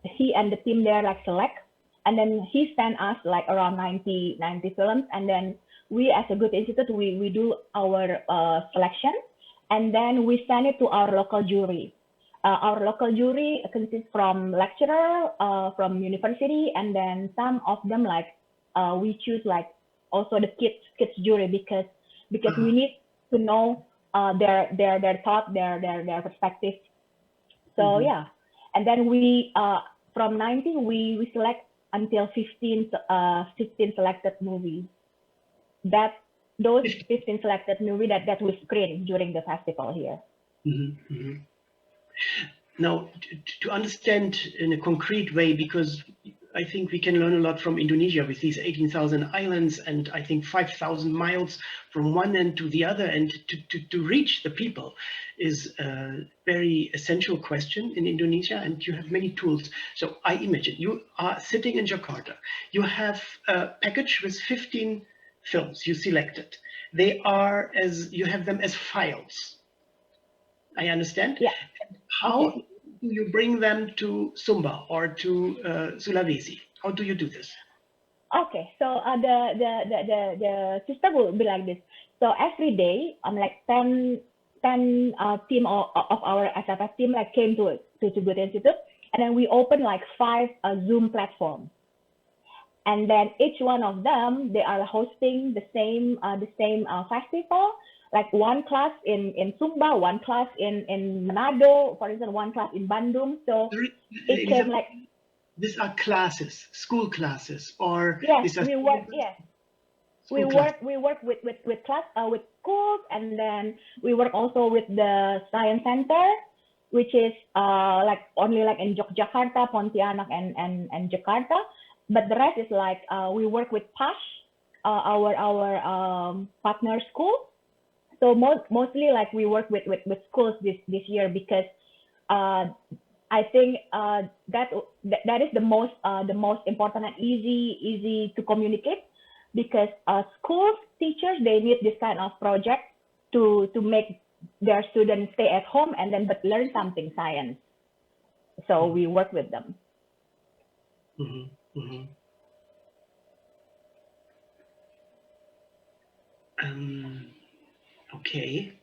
he and the team there like select, and then he sent us like around 90 films, and then we as a Goethe Institute we do our selection, and then we send it to our local jury. Our local jury consists from lecturer from university, and then some of them like we choose like also the kids jury because we need to know their thought, their perspective. So yeah, and then we from 90 we select until 15 selected movies. Those 15 selected movies that we screen during the festival here. Now, to understand in a concrete way, because I think we can learn a lot from Indonesia with these 18,000 islands and I think 5,000 miles from one end to the other, and to reach the people is a very essential question in Indonesia, and you have many tools. So I imagine you are sitting in Jakarta, you have a package with 15 films you selected. They are you have them as files. I understand. Yeah. How do you bring them to Sumba or to Sulawesi? How do you do this? Okay, so the system will be like this. So every day, like 10 team of our SFS team like came to Goethe Institute, and then we open like 5 Zoom platforms. And then each one of them, they are hosting the same festival. Like one class in Sumba, one class in Manado, for instance, one class in Bandung. So it came like. These are classes, school classes, or yes, we work. Yes, we work with class with schools, and then we work also with the science center, which is like only like in Yogyakarta, Pontianak, and Jakarta. But the rest is like we work with PASH, our partner school. So mostly like we work with schools this year because I think that is the most important and easy to communicate, because schools teachers, they need this kind of project to make their students stay at home and then but learn something science. So we work with them. Okay.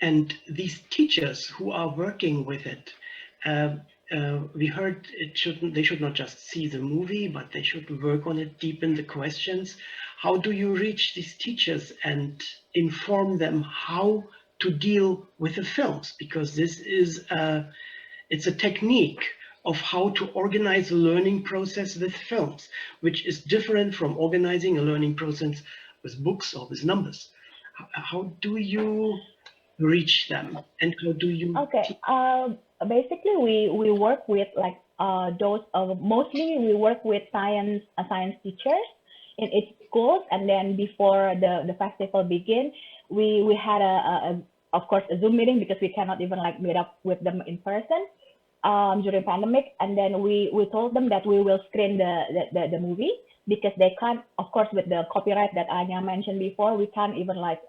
And these teachers who are working with it, we heard they should not just see the movie, but they should work on it, deepen the questions. How do you reach these teachers and inform them how to deal with the films? Because this is it's a technique of how to organize a learning process with films, which is different from organizing a learning process with books or with numbers. How do you reach them, and how do you? Okay. Basically, we work with like those. Mostly, we work with science teachers in its schools, and then before the festival begin, we had of course a Zoom meeting, because we cannot even like meet up with them in person during pandemic. And then we told them that we will screen the movie, because they can't, of course, with the copyright that Anja mentioned before, we can't even like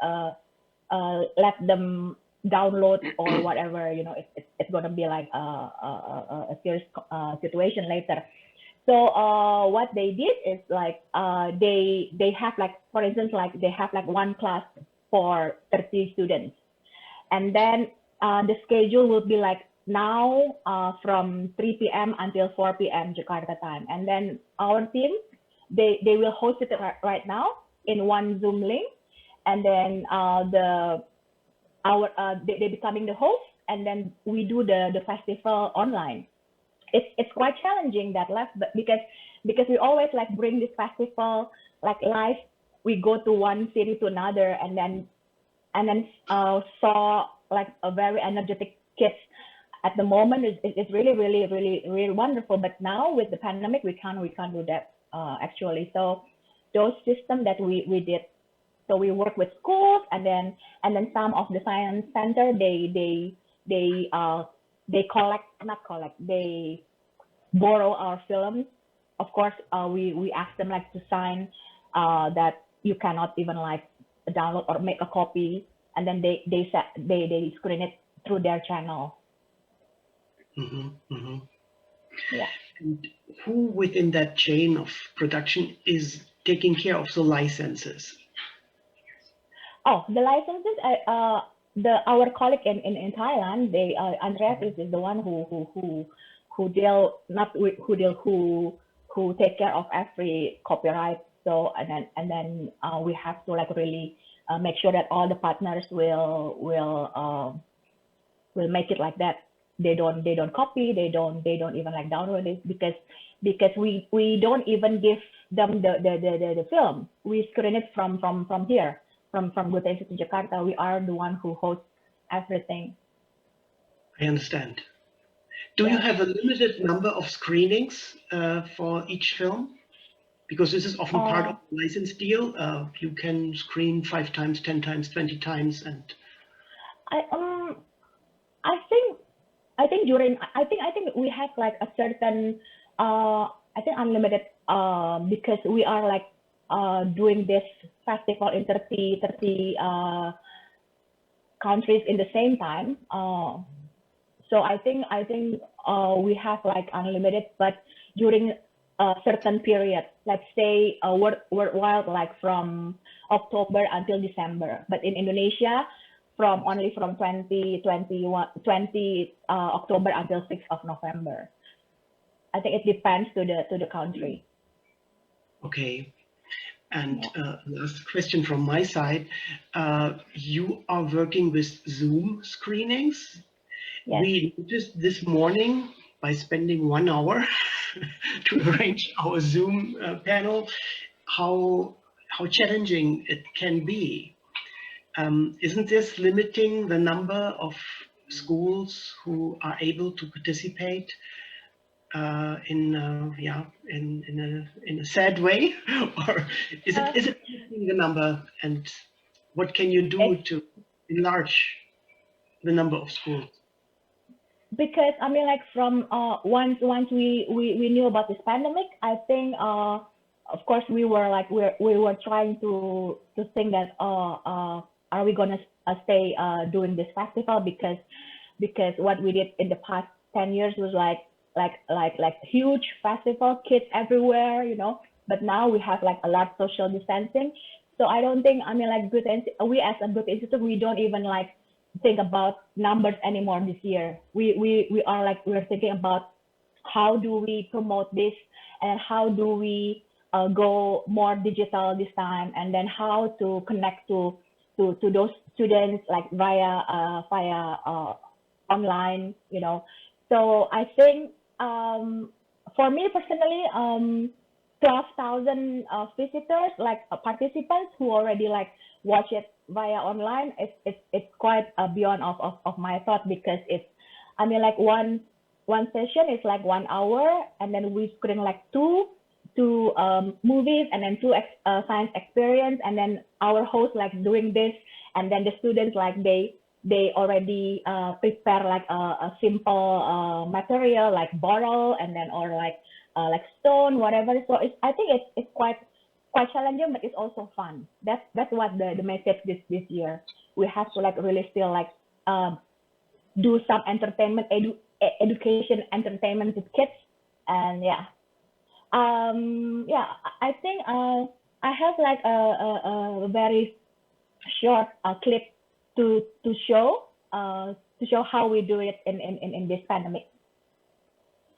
let them download or whatever, you know. It's gonna be like a serious situation later. So what they did is like they have like, for instance, like they have like one class for 30 students, and then the schedule will be like now from 3 p.m. until 4 p.m. Jakarta time, and then our team, they will host it right now in one Zoom link, and then they becoming the host, and then we do the festival online. It's quite challenging that last, but because we always like bring this festival like live. We go to one city to another, and saw like a very energetic kids at the moment. It's really, really, really, really wonderful. But now with the pandemic, we can't do that actually. So those systems that we did. So we work with schools, and then some of the science center they they borrow our films. Of course, we ask them like to sign that you cannot even like download or make a copy, and then they screen it through their channel. Yeah. And who within that chain of production is taking care of the licenses? Oh, the licenses. Our colleague in Thailand, Andreas is the one who take care of every copyright. So and then we have to like really make sure that all the partners will make it like that. They don't copy. They don't even like download it because we don't even give them the film. We screen it from here. From Goethe Institute Jakarta, we are the one who hosts everything. I understand. Do you have a limited number of screenings for each film? Because this is often part of the license deal. You can screen 5 times, 10 times, 20 times, and I think we have like a certain unlimited because we are like doing this festival in 30 countries in the same time. So I think we have like unlimited, but during a certain period, let's say worldwide, like from October until December. But in Indonesia, from 20 October until 6th of November. I think it depends to the country. Okay. And last question from my side. You are working with Zoom screenings. Yes. We noticed this morning by spending 1 hour to arrange our Zoom panel, how challenging it can be. Isn't this limiting the number of schools who are able to participate in a sad way, or is it limiting the number? And what can you do to enlarge the number of schools? Because I mean, like from once we knew about this pandemic, I think of course we were trying to think that are we gonna stay doing this festival because what we did in the past 10 years was like huge festival, kids everywhere, you know. But now we have like a lot of social distancing. So I don't think, I mean, like we as a Goethe Institute, we don't even like think about numbers anymore this year. We're thinking about how do we promote this and how do we go more digital this time, and then how to connect to those students like via online, you know. So I think for me personally, 12,000 visitors, like participants who already like watch it via online, it's quite beyond of my thought, because it's, I mean, like one session is like 1 hour, and then we screen like two movies and then two science experience, and then our host like doing this, and then the students like they already prepare like a simple material like bottle, and then or like stone, whatever. So I think it's quite challenging, but it's also fun. That's what the message this year. We have to like really still like do some entertainment, education, entertainment with kids, and yeah. I think I have like a very short clip to show how we do it in this pandemic.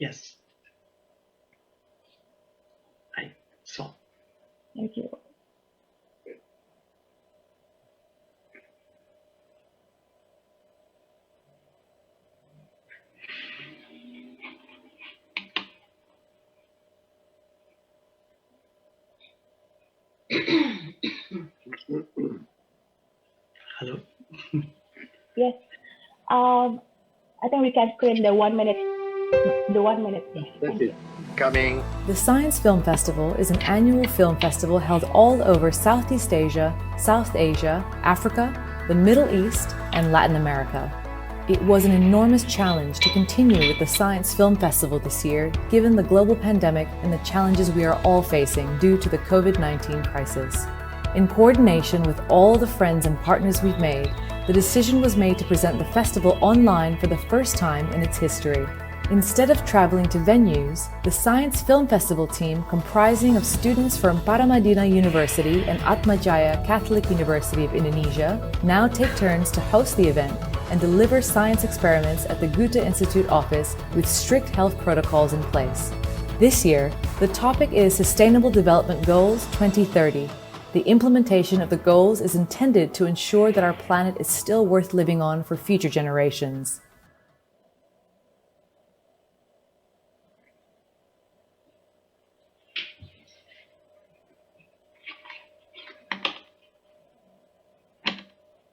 Yes. I saw. Thank you. Hello. I think we can screen the 1 minute. The 1 minute. That's it. Coming. The Science Film Festival is an annual film festival held all over Southeast Asia, South Asia, Africa, the Middle East, and Latin America. It was an enormous challenge to continue with the Science Film Festival this year, given the global pandemic and the challenges we are all facing due to the COVID-19 crisis. In coordination with all the friends and partners we've made, the decision was made to present the festival online for the first time in its history. Instead of traveling to venues, the Science Film Festival team, comprising of students from Paramadina University and Atmajaya Catholic University of Indonesia, now take turns to host the event and deliver science experiments at the Goethe Institute office with strict health protocols in place. This year, the topic is Sustainable Development Goals 2030. The implementation of the goals is intended to ensure that our planet is still worth living on for future generations.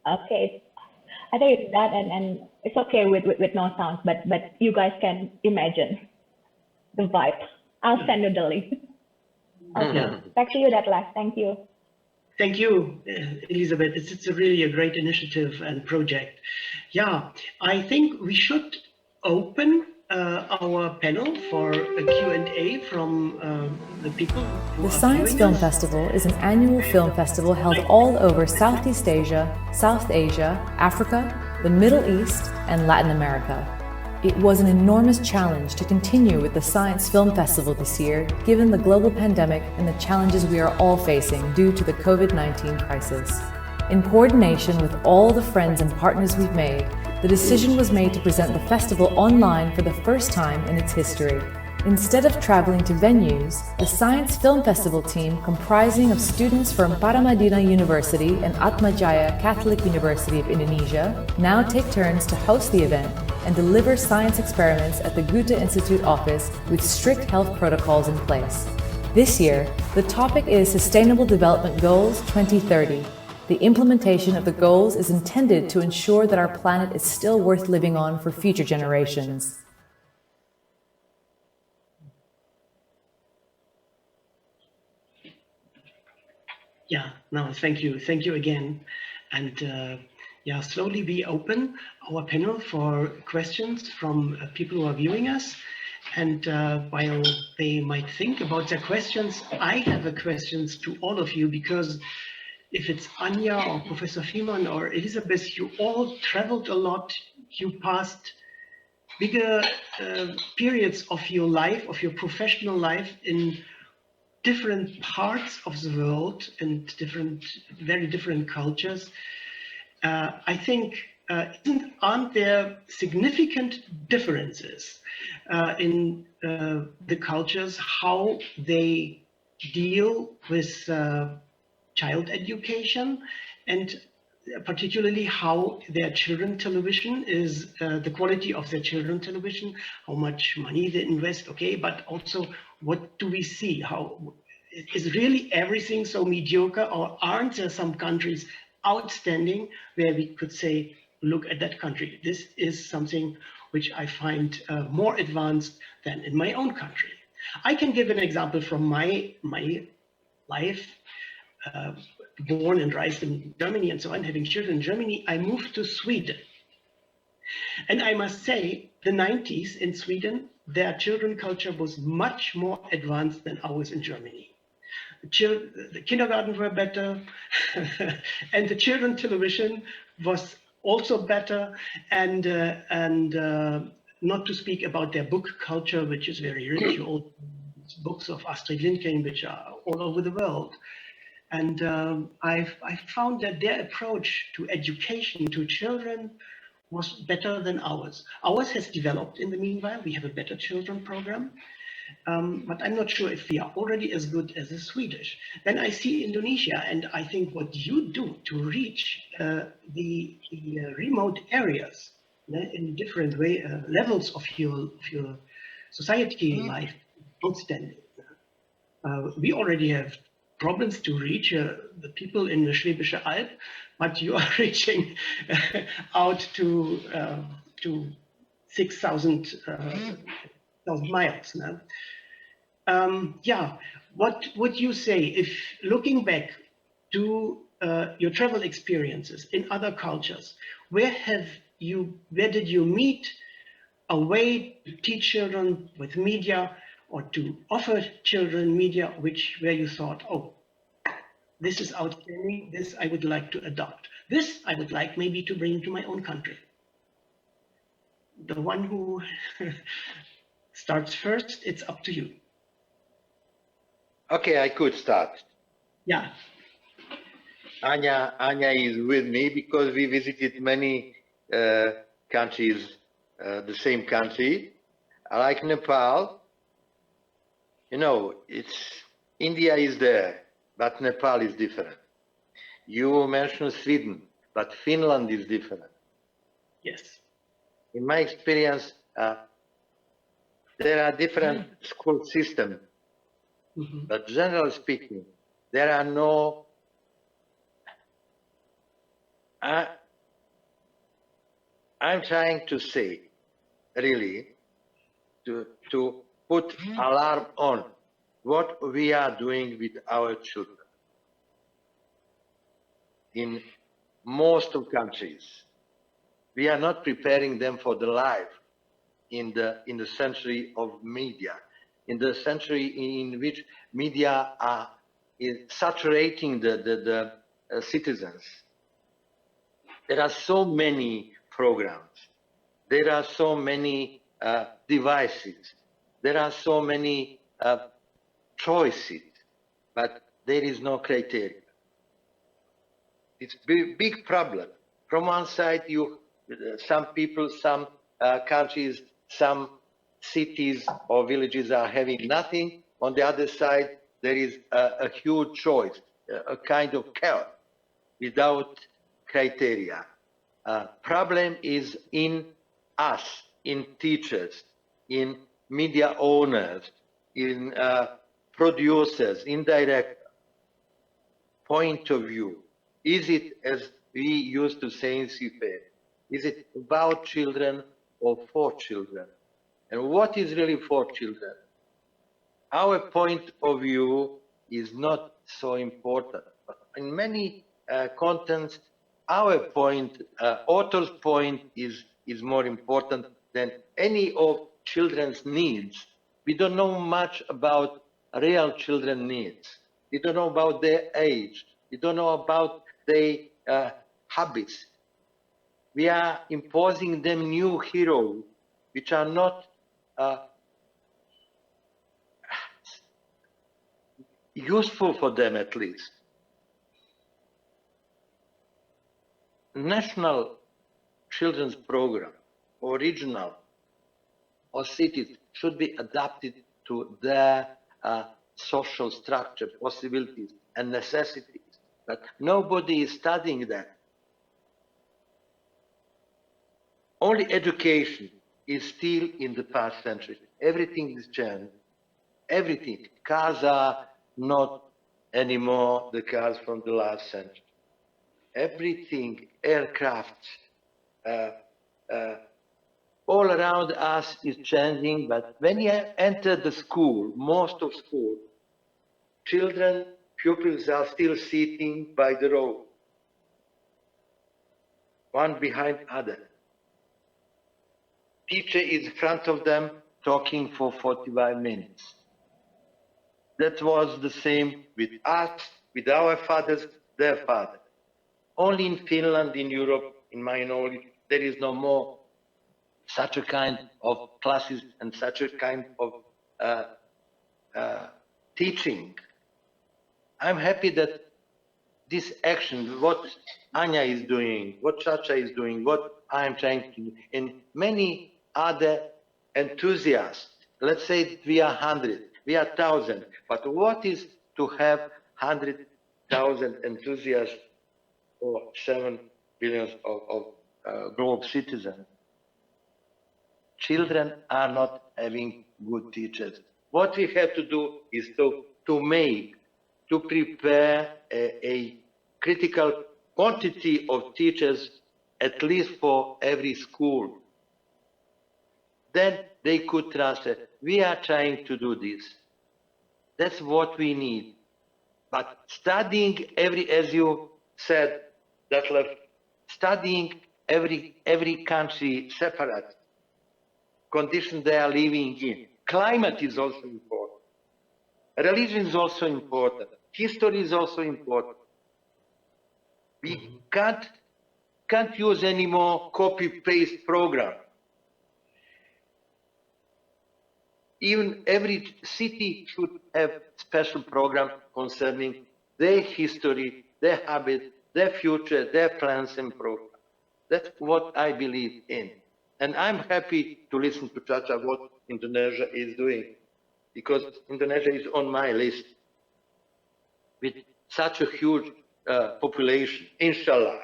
Okay, I think it's that, and it's okay with no sounds, but you guys can imagine the vibe. I'll send you the link. Okay, back to you, Douglas. Thank you. Thank you, Elizabeth. It's really a great initiative and project. Yeah, I think we should open our panel for a Q&A from the people who The are Science viewing Film us. Festival is an annual film festival held all over Southeast Asia, South Asia, Africa, the Middle East, and Latin America. It was an enormous challenge to continue with the Science Film Festival this year, given the global pandemic and the challenges we are all facing due to the COVID-19 crisis. In coordination with all the friends and partners we've made, the decision was made to present the festival online for the first time in its history. Instead of traveling to venues, the Science Film Festival team, comprising of students from Paramadina University and Atmajaya Catholic University of Indonesia, now take turns to host the event and deliver science experiments at the Goethe Institute office with strict health protocols in place. This year, the topic is Sustainable Development Goals 2030. The implementation of the goals is intended to ensure that our planet is still worth living on for future generations. Yeah, no, thank you. Thank you again. And yeah, slowly we open our panel for questions from people who are viewing us. And while they might think about their questions, I have a questions to all of you, because if it's Anja or Professor Fiemann or Elizabeth, you all traveled a lot, you passed bigger periods of your life, of your professional life in different parts of the world and very different cultures. I think, aren't there significant differences in the cultures, how they deal with child education, and particularly how their children television is, the quality of their children television, how much money they invest, okay, but also what do we see? How is really everything so mediocre, or aren't there some countries outstanding where we could say, look at that country, this is something which I find more advanced than in my own country. I can give an example from my life. Born and raised in Germany and so on, having children in Germany, I moved to Sweden. And I must say, the 90s in Sweden, their children culture was much more advanced than ours in Germany. The kindergarten were better, and the children television was also better, and not to speak about their book culture, which is very rich. Old books of Astrid Lindgren, which are all over the world. And I found that their approach to education, to children, was better than ours. Ours has developed in the meanwhile. We have a better children program. But I'm not sure if we are already as good as the Swedish. Then I see Indonesia, and I think what you do to reach the remote areas in different levels of your society life, outstanding. We already have problems to reach the people in the Schwäbische Alb, but you are reaching out to 6,000 miles now. Yeah, what would you say if looking back to your travel experiences in other cultures, where did you meet a way to teach children with media or to offer children media where you thought, oh, this is outstanding, this I would like to adopt, this I would like maybe to bring to my own country? The one who starts first, it's up to you. Okay, I could start. Yeah. Anja is with me because we visited many countries, the same country. Like Nepal, you know, India is there, but Nepal is different. You mentioned Sweden, but Finland is different. Yes. In my experience, there are different school systems, but generally speaking, there are no. I'm trying to say, really, to put alarm on what we are doing with our children. In most of countries, we are not preparing them for the life in the century of media, in the century in which media is saturating the citizens. There are so many programs. There are so many devices. There are so many choices, but there is no criteria. It's a big problem. From one side, some people, some countries, some cities or villages are having nothing. On the other side, there is a huge choice, a kind of chaos without criteria. Problem is in us, in teachers, in media owners, in producers, in directors. Point of view. Is it, as we used to say in CFE, is it about children or for children? And what is really for children? Our point of view is not so important. In many contents, our point, author's point is more important than any of children's needs. We don't know much about real children's needs. We don't know about their age. We don't know about their habits. We are imposing them new heroes, which are not useful for them, at least. National children's program, or regional, or cities should be adapted to their social structure, possibilities, and necessities. But nobody is studying that. Only education is still in the past century. Everything is changed. Everything. Cars are not anymore the cars from the last century. Everything, aircraft, all around us is changing, but when you enter the school, most of school, children, pupils are still sitting by the road, one behind other. Teacher is in front of them talking for 45 minutes. That was the same with us, with our fathers, their fathers. Only in Finland, in Europe, in my knowledge, there is no more such a kind of classes and such a kind of teaching. I'm happy that this action, what Anja is doing, what Chacha is doing, what I'm trying to do, and many other enthusiasts, let's say we are 100, we are 1,000, but what is to have 100,000 enthusiasts or 7 billion of global citizens? Children are not having good teachers. What we have to do is to make to prepare a critical quantity of teachers, at least for every school. Then they could translate. We are trying to do this. That's what we need. But studying as you said, Detlef, studying every country separate, condition they are living in. Climate is also important. Religion is also important. History is also important. We can't use any more copy-paste program. Even every city should have special program concerning their history, their habits, their future, their plans and programs. That's what I believe in. And I'm happy to listen to Chacha what Indonesia is doing, because Indonesia is on my list with such a huge population, inshallah.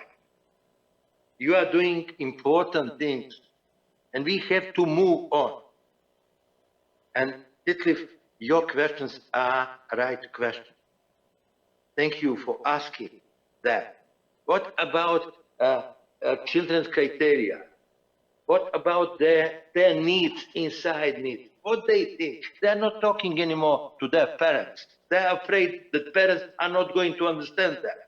You are doing important things, and we have to move on. And Detlef, your questions are right questions. Thank you for asking that. What about children's criteria? What about their needs, inside needs? What they think? They're not talking anymore to their parents. They're afraid that parents are not going to understand that.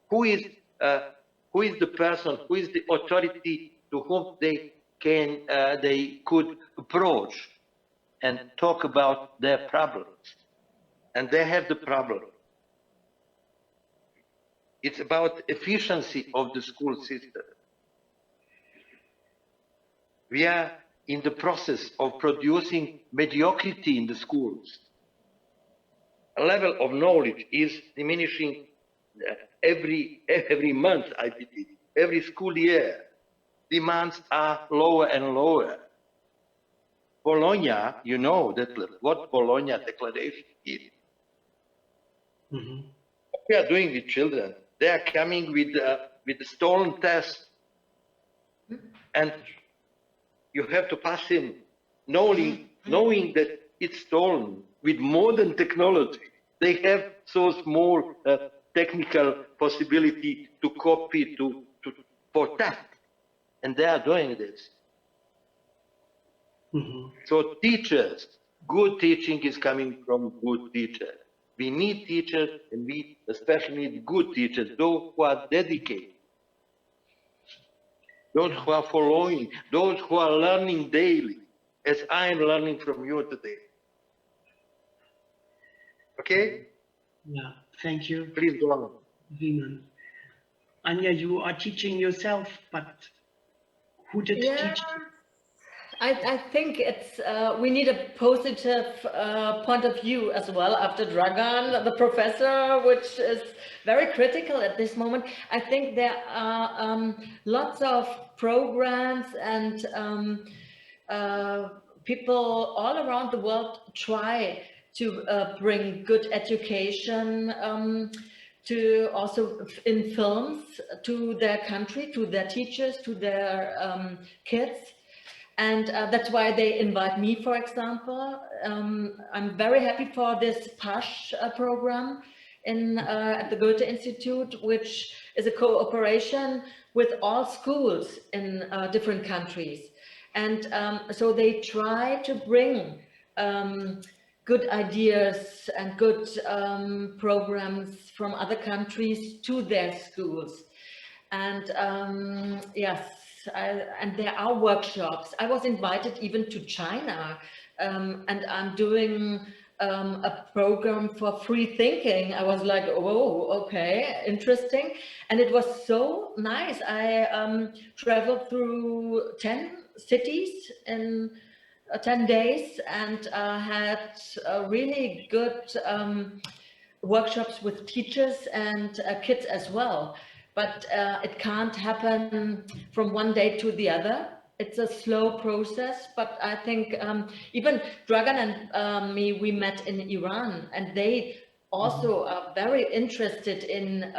Who is the person, who is the authority to whom they could approach and talk about their problems? And they have the problem. It's about efficiency of the school system. We are in the process of producing mediocrity in the schools. A level of knowledge is diminishing every month, I believe, every school year. Demands are lower and lower. Bologna, you know that what Bologna Declaration is. Mm-hmm. What we are doing with children, they are coming with the stolen test, and you have to pass in knowing that it's stolen with modern technology. They have so small technical possibility to copy, for that. And they are doing this. Mm-hmm. So teachers, good teaching is coming from good teachers. We need teachers, and we especially need good teachers, those who are dedicated, those who are following, those who are learning daily, as I am learning from you today. Okay? Yeah, thank you. Please go on. Riemann. Anja, you are teaching yourself, but who did teach you? I think it's we need a positive point of view as well after Dragan, the professor, which is very critical at this moment. I think there are lots of programs and people all around the world try to bring good education to also in films to their country, to their teachers, to their kids. And that's why they invite me, for example. I'm very happy for this PASH program at the Goethe Institute, which is a cooperation with all schools in different countries. And so they try to bring good ideas and good programs from other countries to their schools. And yes, and there are workshops. I was invited even to China, and I'm doing a program for free thinking. I was like, oh, okay, interesting. And it was so nice. I traveled through 10 cities in 10 days and had really good workshops with teachers and kids as well. But it can't happen from one day to the other. It's a slow process, but I think even Dragan and me, we met in Iran, and they also are very interested in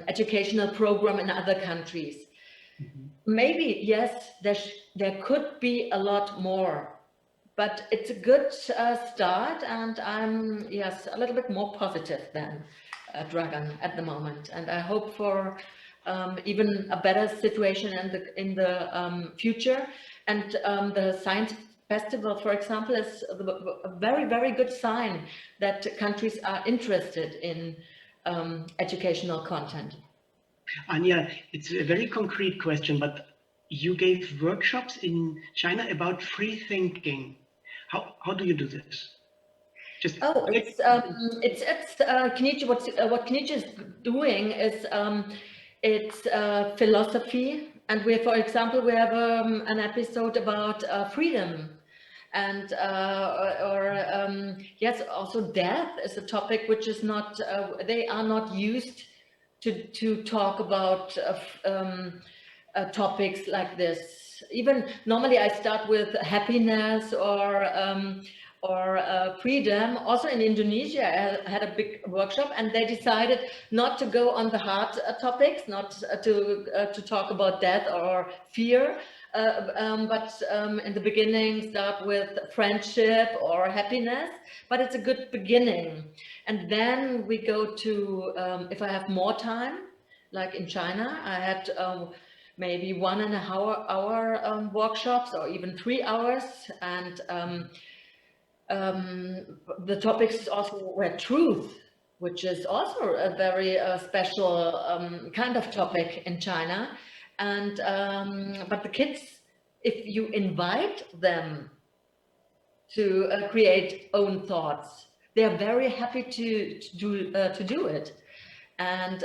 educational program in other countries. Maybe, yes, there could be a lot more but it's a good start, and I'm, yes, a little bit more positive than Dragan at the moment, and I hope for even a better situation in the future. And the science festival, for example, is a very, very good sign that countries are interested in educational content. Anja, it's a very concrete question, but you gave workshops in China about free thinking. How do you do this? Just Kniche, what Kniche is doing is it's philosophy, and for example, we have an episode about freedom, and yes, also death is a topic which is not, they are not used to talk about topics like this. Even normally I start with happiness or freedom. Also in Indonesia, I had a big workshop, and they decided not to go on the hard topics, not to talk about death or fear, but in the beginning start with friendship or happiness. But it's a good beginning, and then we go to, if I have more time, like in China, I had maybe 1.5 hour workshops, or even 3 hours, and the topics also were truth, which is also a very special kind of topic in China. And but the kids, if you invite them to create own thoughts, they are very happy to do it. And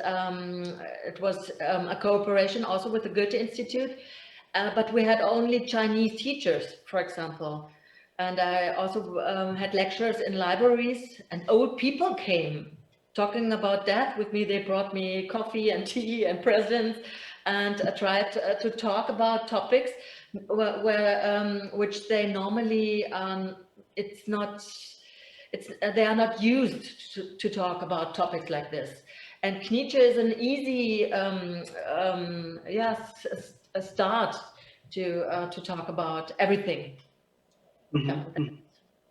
it was a cooperation also with the Goethe Institute, but we had only Chinese teachers, for example. And I also had lectures in libraries, and old people came talking about death with me. They brought me coffee and tea and presents, and tried to talk about topics which they normally, they are not used to talk about topics like this. And Kniche is an easy, yes, a start to talk about everything. Mm-hmm.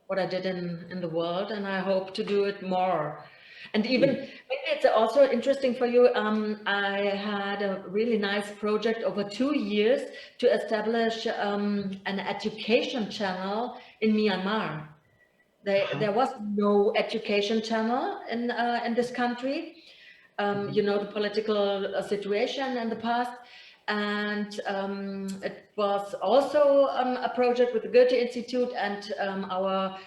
What I did in the world, and I hope to do it more. And even maybe it's also interesting for you. I had a really nice project over 2 years to establish an education channel in Myanmar. There was no education channel in this country. You know, the political situation in the past. And it was also a project with the Goethe Institute and our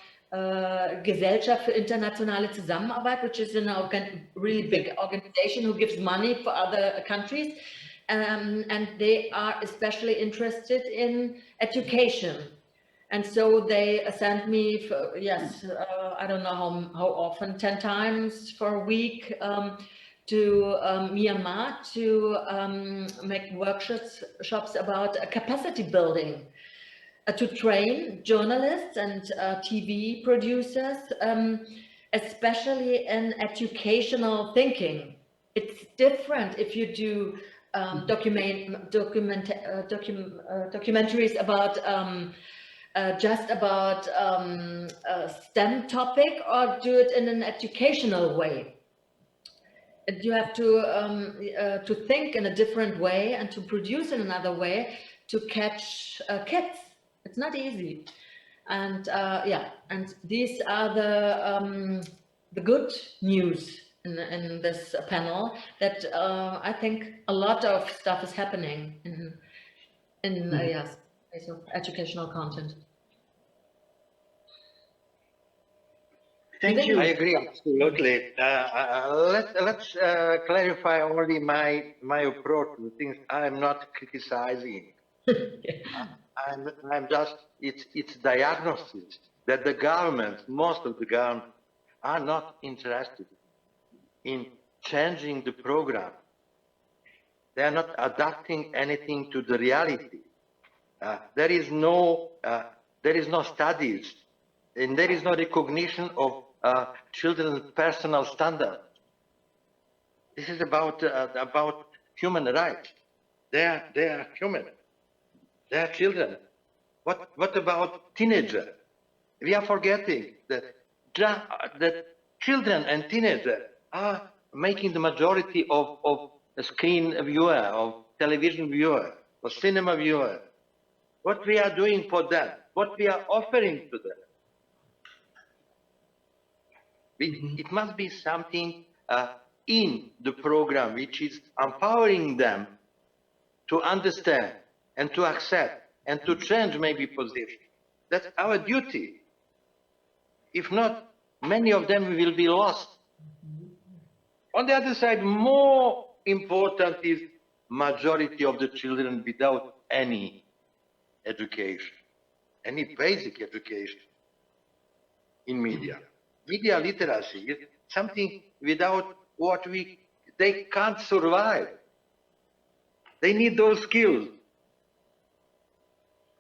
Gesellschaft für internationale Zusammenarbeit, which is a really big organization who gives money for other countries. And they are especially interested in education. And so they sent me, I don't know how often, 10 times for a week, to Myanmar to make workshops about capacity building, to train journalists and TV producers, especially in educational thinking. It's different if you do documentaries about just about a STEM topic, or do it in an educational way. You have to think in a different way and to produce in another way to catch kids. It's not easy, and yeah, and these are the good news in this panel, that I think a lot of stuff is happening in yes, educational content. Thank you. I agree, absolutely. Let's clarify only my approach to things. I'm not criticizing. I'm just, it's diagnosis that the governments, most of the governments, are not interested in changing the program. They are not adapting anything to the reality. There is no studies, and there is no recognition of children's personal standards. This is about human rights. They are human. They are children. What about teenagers? We are forgetting that children and teenagers are making the majority of a screen viewer, of television viewer, or cinema viewer. What we are doing for them, what we are offering to them. It must be something in the program which is empowering them to understand and to accept and to change maybe position. That's our duty. If not, many of them will be lost. On the other side, more important is majority of the children without any education, any basic education in media. Media literacy is something without what they can't survive. They need those skills.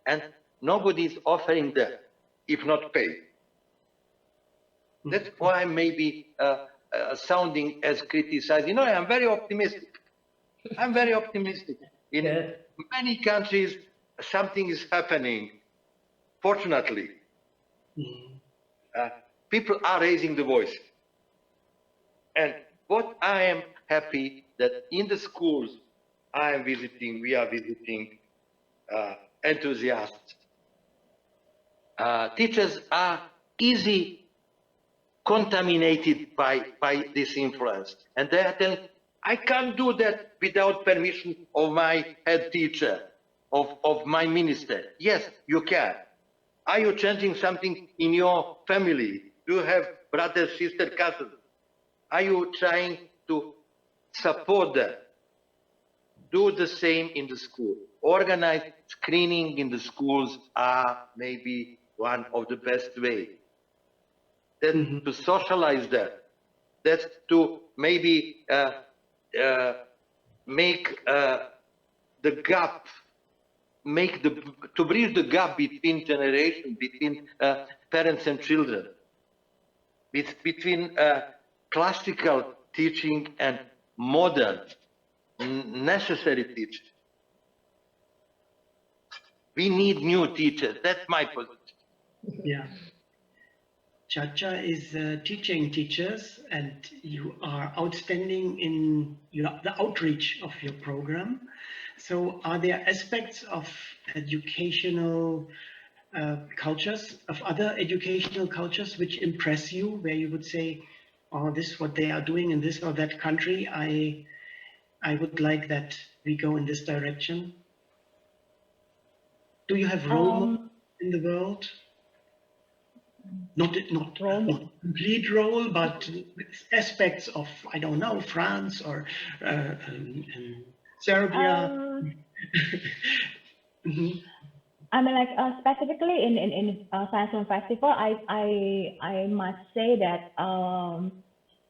And nobody is offering that, if not paid. That's why maybe sounding as criticized. You know, I'm very optimistic. I'm very optimistic. In many countries, something is happening, fortunately. People are raising the voice. And what I am happy that in the schools we are visiting enthusiasts. Teachers are easy contaminated by this influence. And they are telling, I can't do that without permission of my head teacher, of my minister. Yes, you can. Are you changing something in your family? Do you have brothers, sisters, cousins? Are you trying to support them? Do the same in the school. Organized screening in the schools are maybe one of the best ways. Then to socialize that. That's to maybe make the gap, to bridge the gap between generations, between parents and children, between classical teaching and modern necessary teaching. We need new teachers. That's my position. Yeah. Chacha is teaching teachers, and you are outstanding in the outreach of your program. So are there aspects of educational cultures, of other educational cultures which impress you, where you would say, oh, this is what they are doing in this or that country, I would like that we go in this direction? Do you have role models in the world? Not complete role, but aspects of, I don't know, France or Serbia. I mean, like specifically in Science Film Festival, I must say that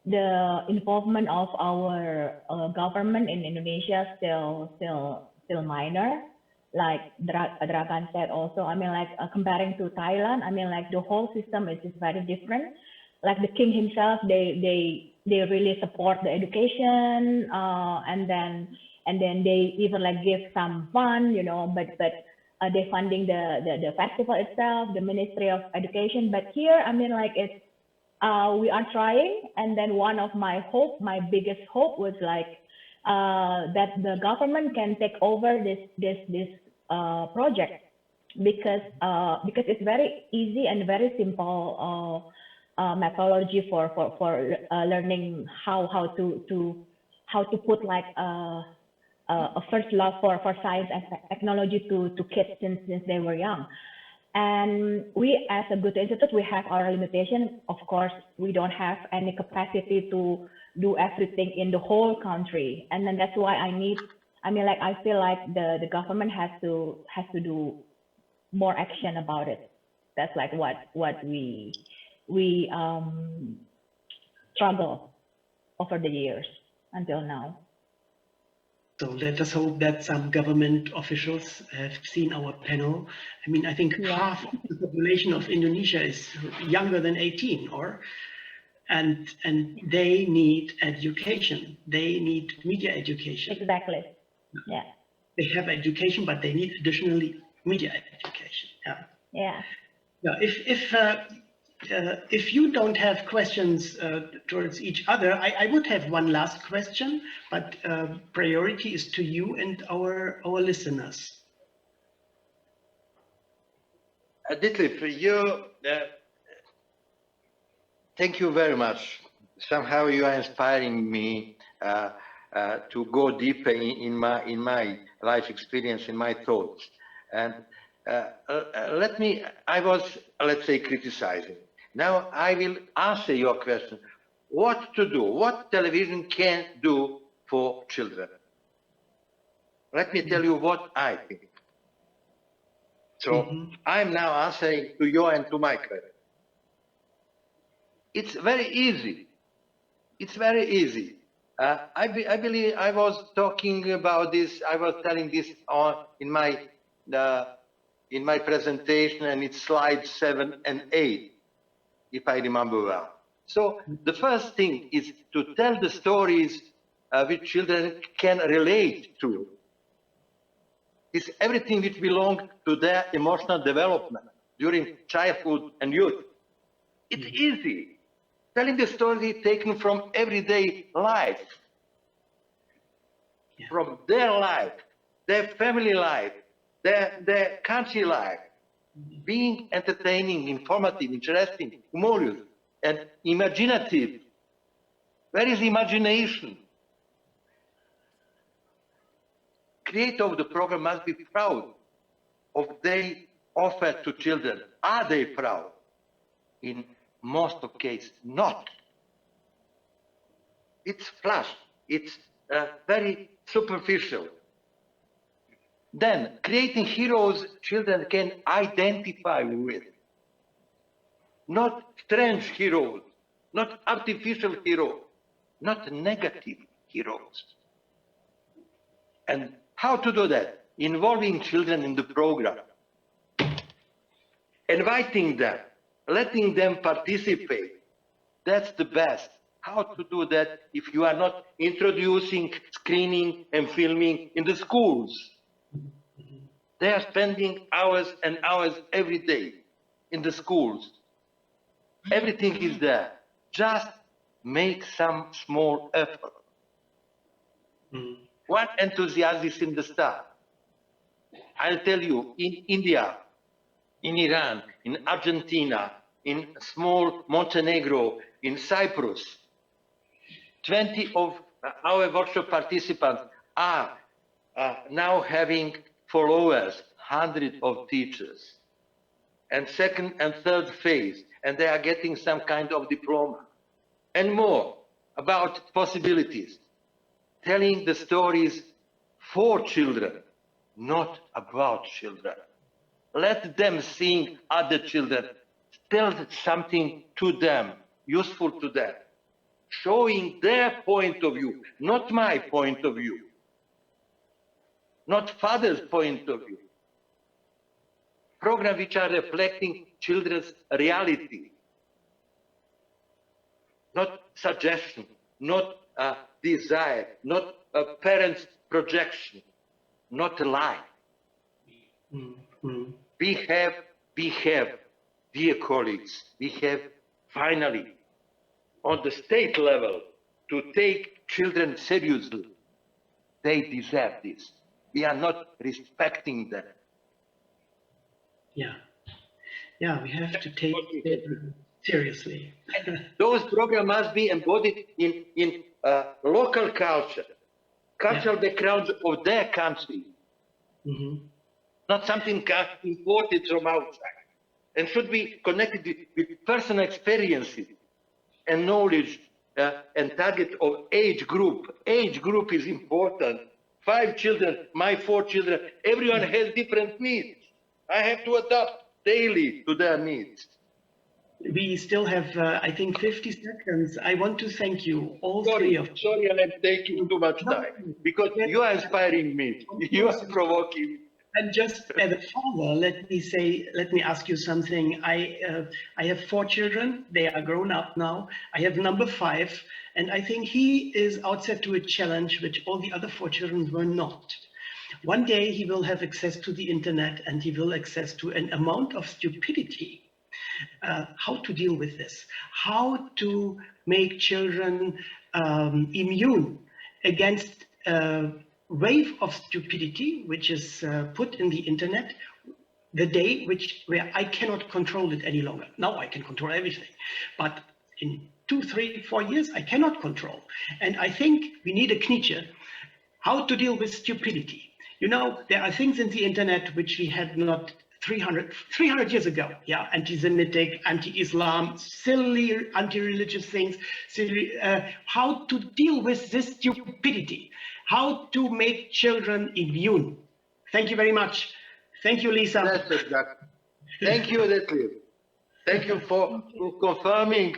the involvement of our government in Indonesia still minor. Like Dragan said also, I mean, like comparing to Thailand, I mean, like the whole system is very different. Like the king himself, they really support the education, and then they even like give some fund, you know, but they funding the festival itself, the Ministry of Education. But here, I mean, like it's we are trying, and then one of my biggest hope was like that the government can take over this project, because it's very easy and very simple methodology for learning how to put like a first love for science and technology to kids since they were young. And we, as a Goethe Institute, we have our limitation. Of course, we don't have any capacity to do everything in the whole country, and then that's why I feel like the government has to do more action about it. That's like what we struggle over the years until now. So let us hope that some government officials have seen our panel. I mean, I think half of the population of Indonesia is younger than 18, and they need education. They need media education. Exactly. Yeah. They have education, but they need additionally media education. Yeah. Yeah. Yeah, if you don't have questions towards each other, I would have one last question, but priority is to you and our listeners. Ditlev, thank you very much. Somehow you are inspiring me to go deeper in my life experience, in my thoughts. And I was, let's say, criticizing. Now I will answer your question. What to do? What television can do for children? Let me tell you what I think. So I'm now answering to your and to my question. It's very easy. It's very easy. I believe I was talking about this. I was telling this in my presentation, and it's slides 7 and 8, if I remember well. So the first thing is to tell the stories which children can relate to. It's everything which belongs to their emotional development during childhood and youth. It's easy. Telling the story taken from everyday life, from their life, their family life, their country life, being entertaining, informative, interesting, humorous, and imaginative. Where is imagination? Creator of the program must be proud of they offer to children. Are they proud? In most of cases, not. It's flash. It's very superficial. Then, creating heroes children can identify with. Not strange heroes, not artificial heroes, not negative heroes. And how to do that? Involving children in the program. Inviting them, letting them participate. That's the best. How to do that if you are not introducing, screening, and filming in the schools? They are spending hours and hours every day in the schools. Everything is there. Just make some small effort. One enthusiasm is in the start. I'll tell you, in India, in Iran, in Argentina, in small Montenegro, in Cyprus, 20 of our workshop participants are now having followers, 100 of teachers, and second and third phase, and they are getting some kind of diploma, and more about possibilities, telling the stories for children, not about children. Let them sing other children, tell something to them, useful to them, showing their point of view, not my point of view, not father's point of view. Programs which are reflecting children's reality, not suggestion, not desire, not a parent's projection, not a lie. We have, dear colleagues, we have finally, on the state level, to take children seriously. They deserve this. We are not respecting them. Yeah, we have to take it seriously. Those programs must be embodied in local culture, cultural background of their country. Not something imported from outside, and should be connected with personal experiences and knowledge and target of age group. Age group is important. 5 children, my 4 children, everyone has different needs. I have to adapt daily to their needs. We still have, I think, 50 seconds. I want to thank you, all three of you. Sorry, I'm taking too much time, because you are inspiring me. You are provoking me. And just as a father, let me ask you something. I have 4 children. They are grown up now. I have number 5, and I think he is outset to a challenge which all the other 4 children were not. One day he will have access to the internet, and he will access to an amount of stupidity how to deal with this, how to make children immune against a wave of stupidity which is put in the internet the day where I cannot control it any longer. Now I can control everything, but in 2, 3, 4 years I cannot control. And I think we need a Knietje, how to deal with stupidity. You know, there are things in the internet which we had not 300 years ago, yeah, anti-Semitic, anti-Islam, silly anti-religious things, silly, how to deal with this stupidity, how to make children immune. Thank you very much. Thank you, Lisa. That's exactly. Thank you, Detlef. Thank you for confirming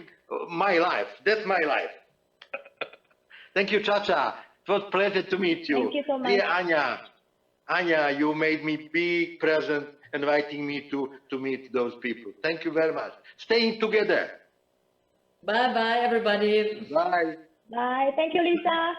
my life. That's my life. Thank you, Chacha. It was a pleasure to meet you. Thank you so much. Dear Anja, you made me big present, inviting me to meet those people. Thank you very much. Staying together. Bye-bye, everybody. Bye. Bye. Thank you, Lisa.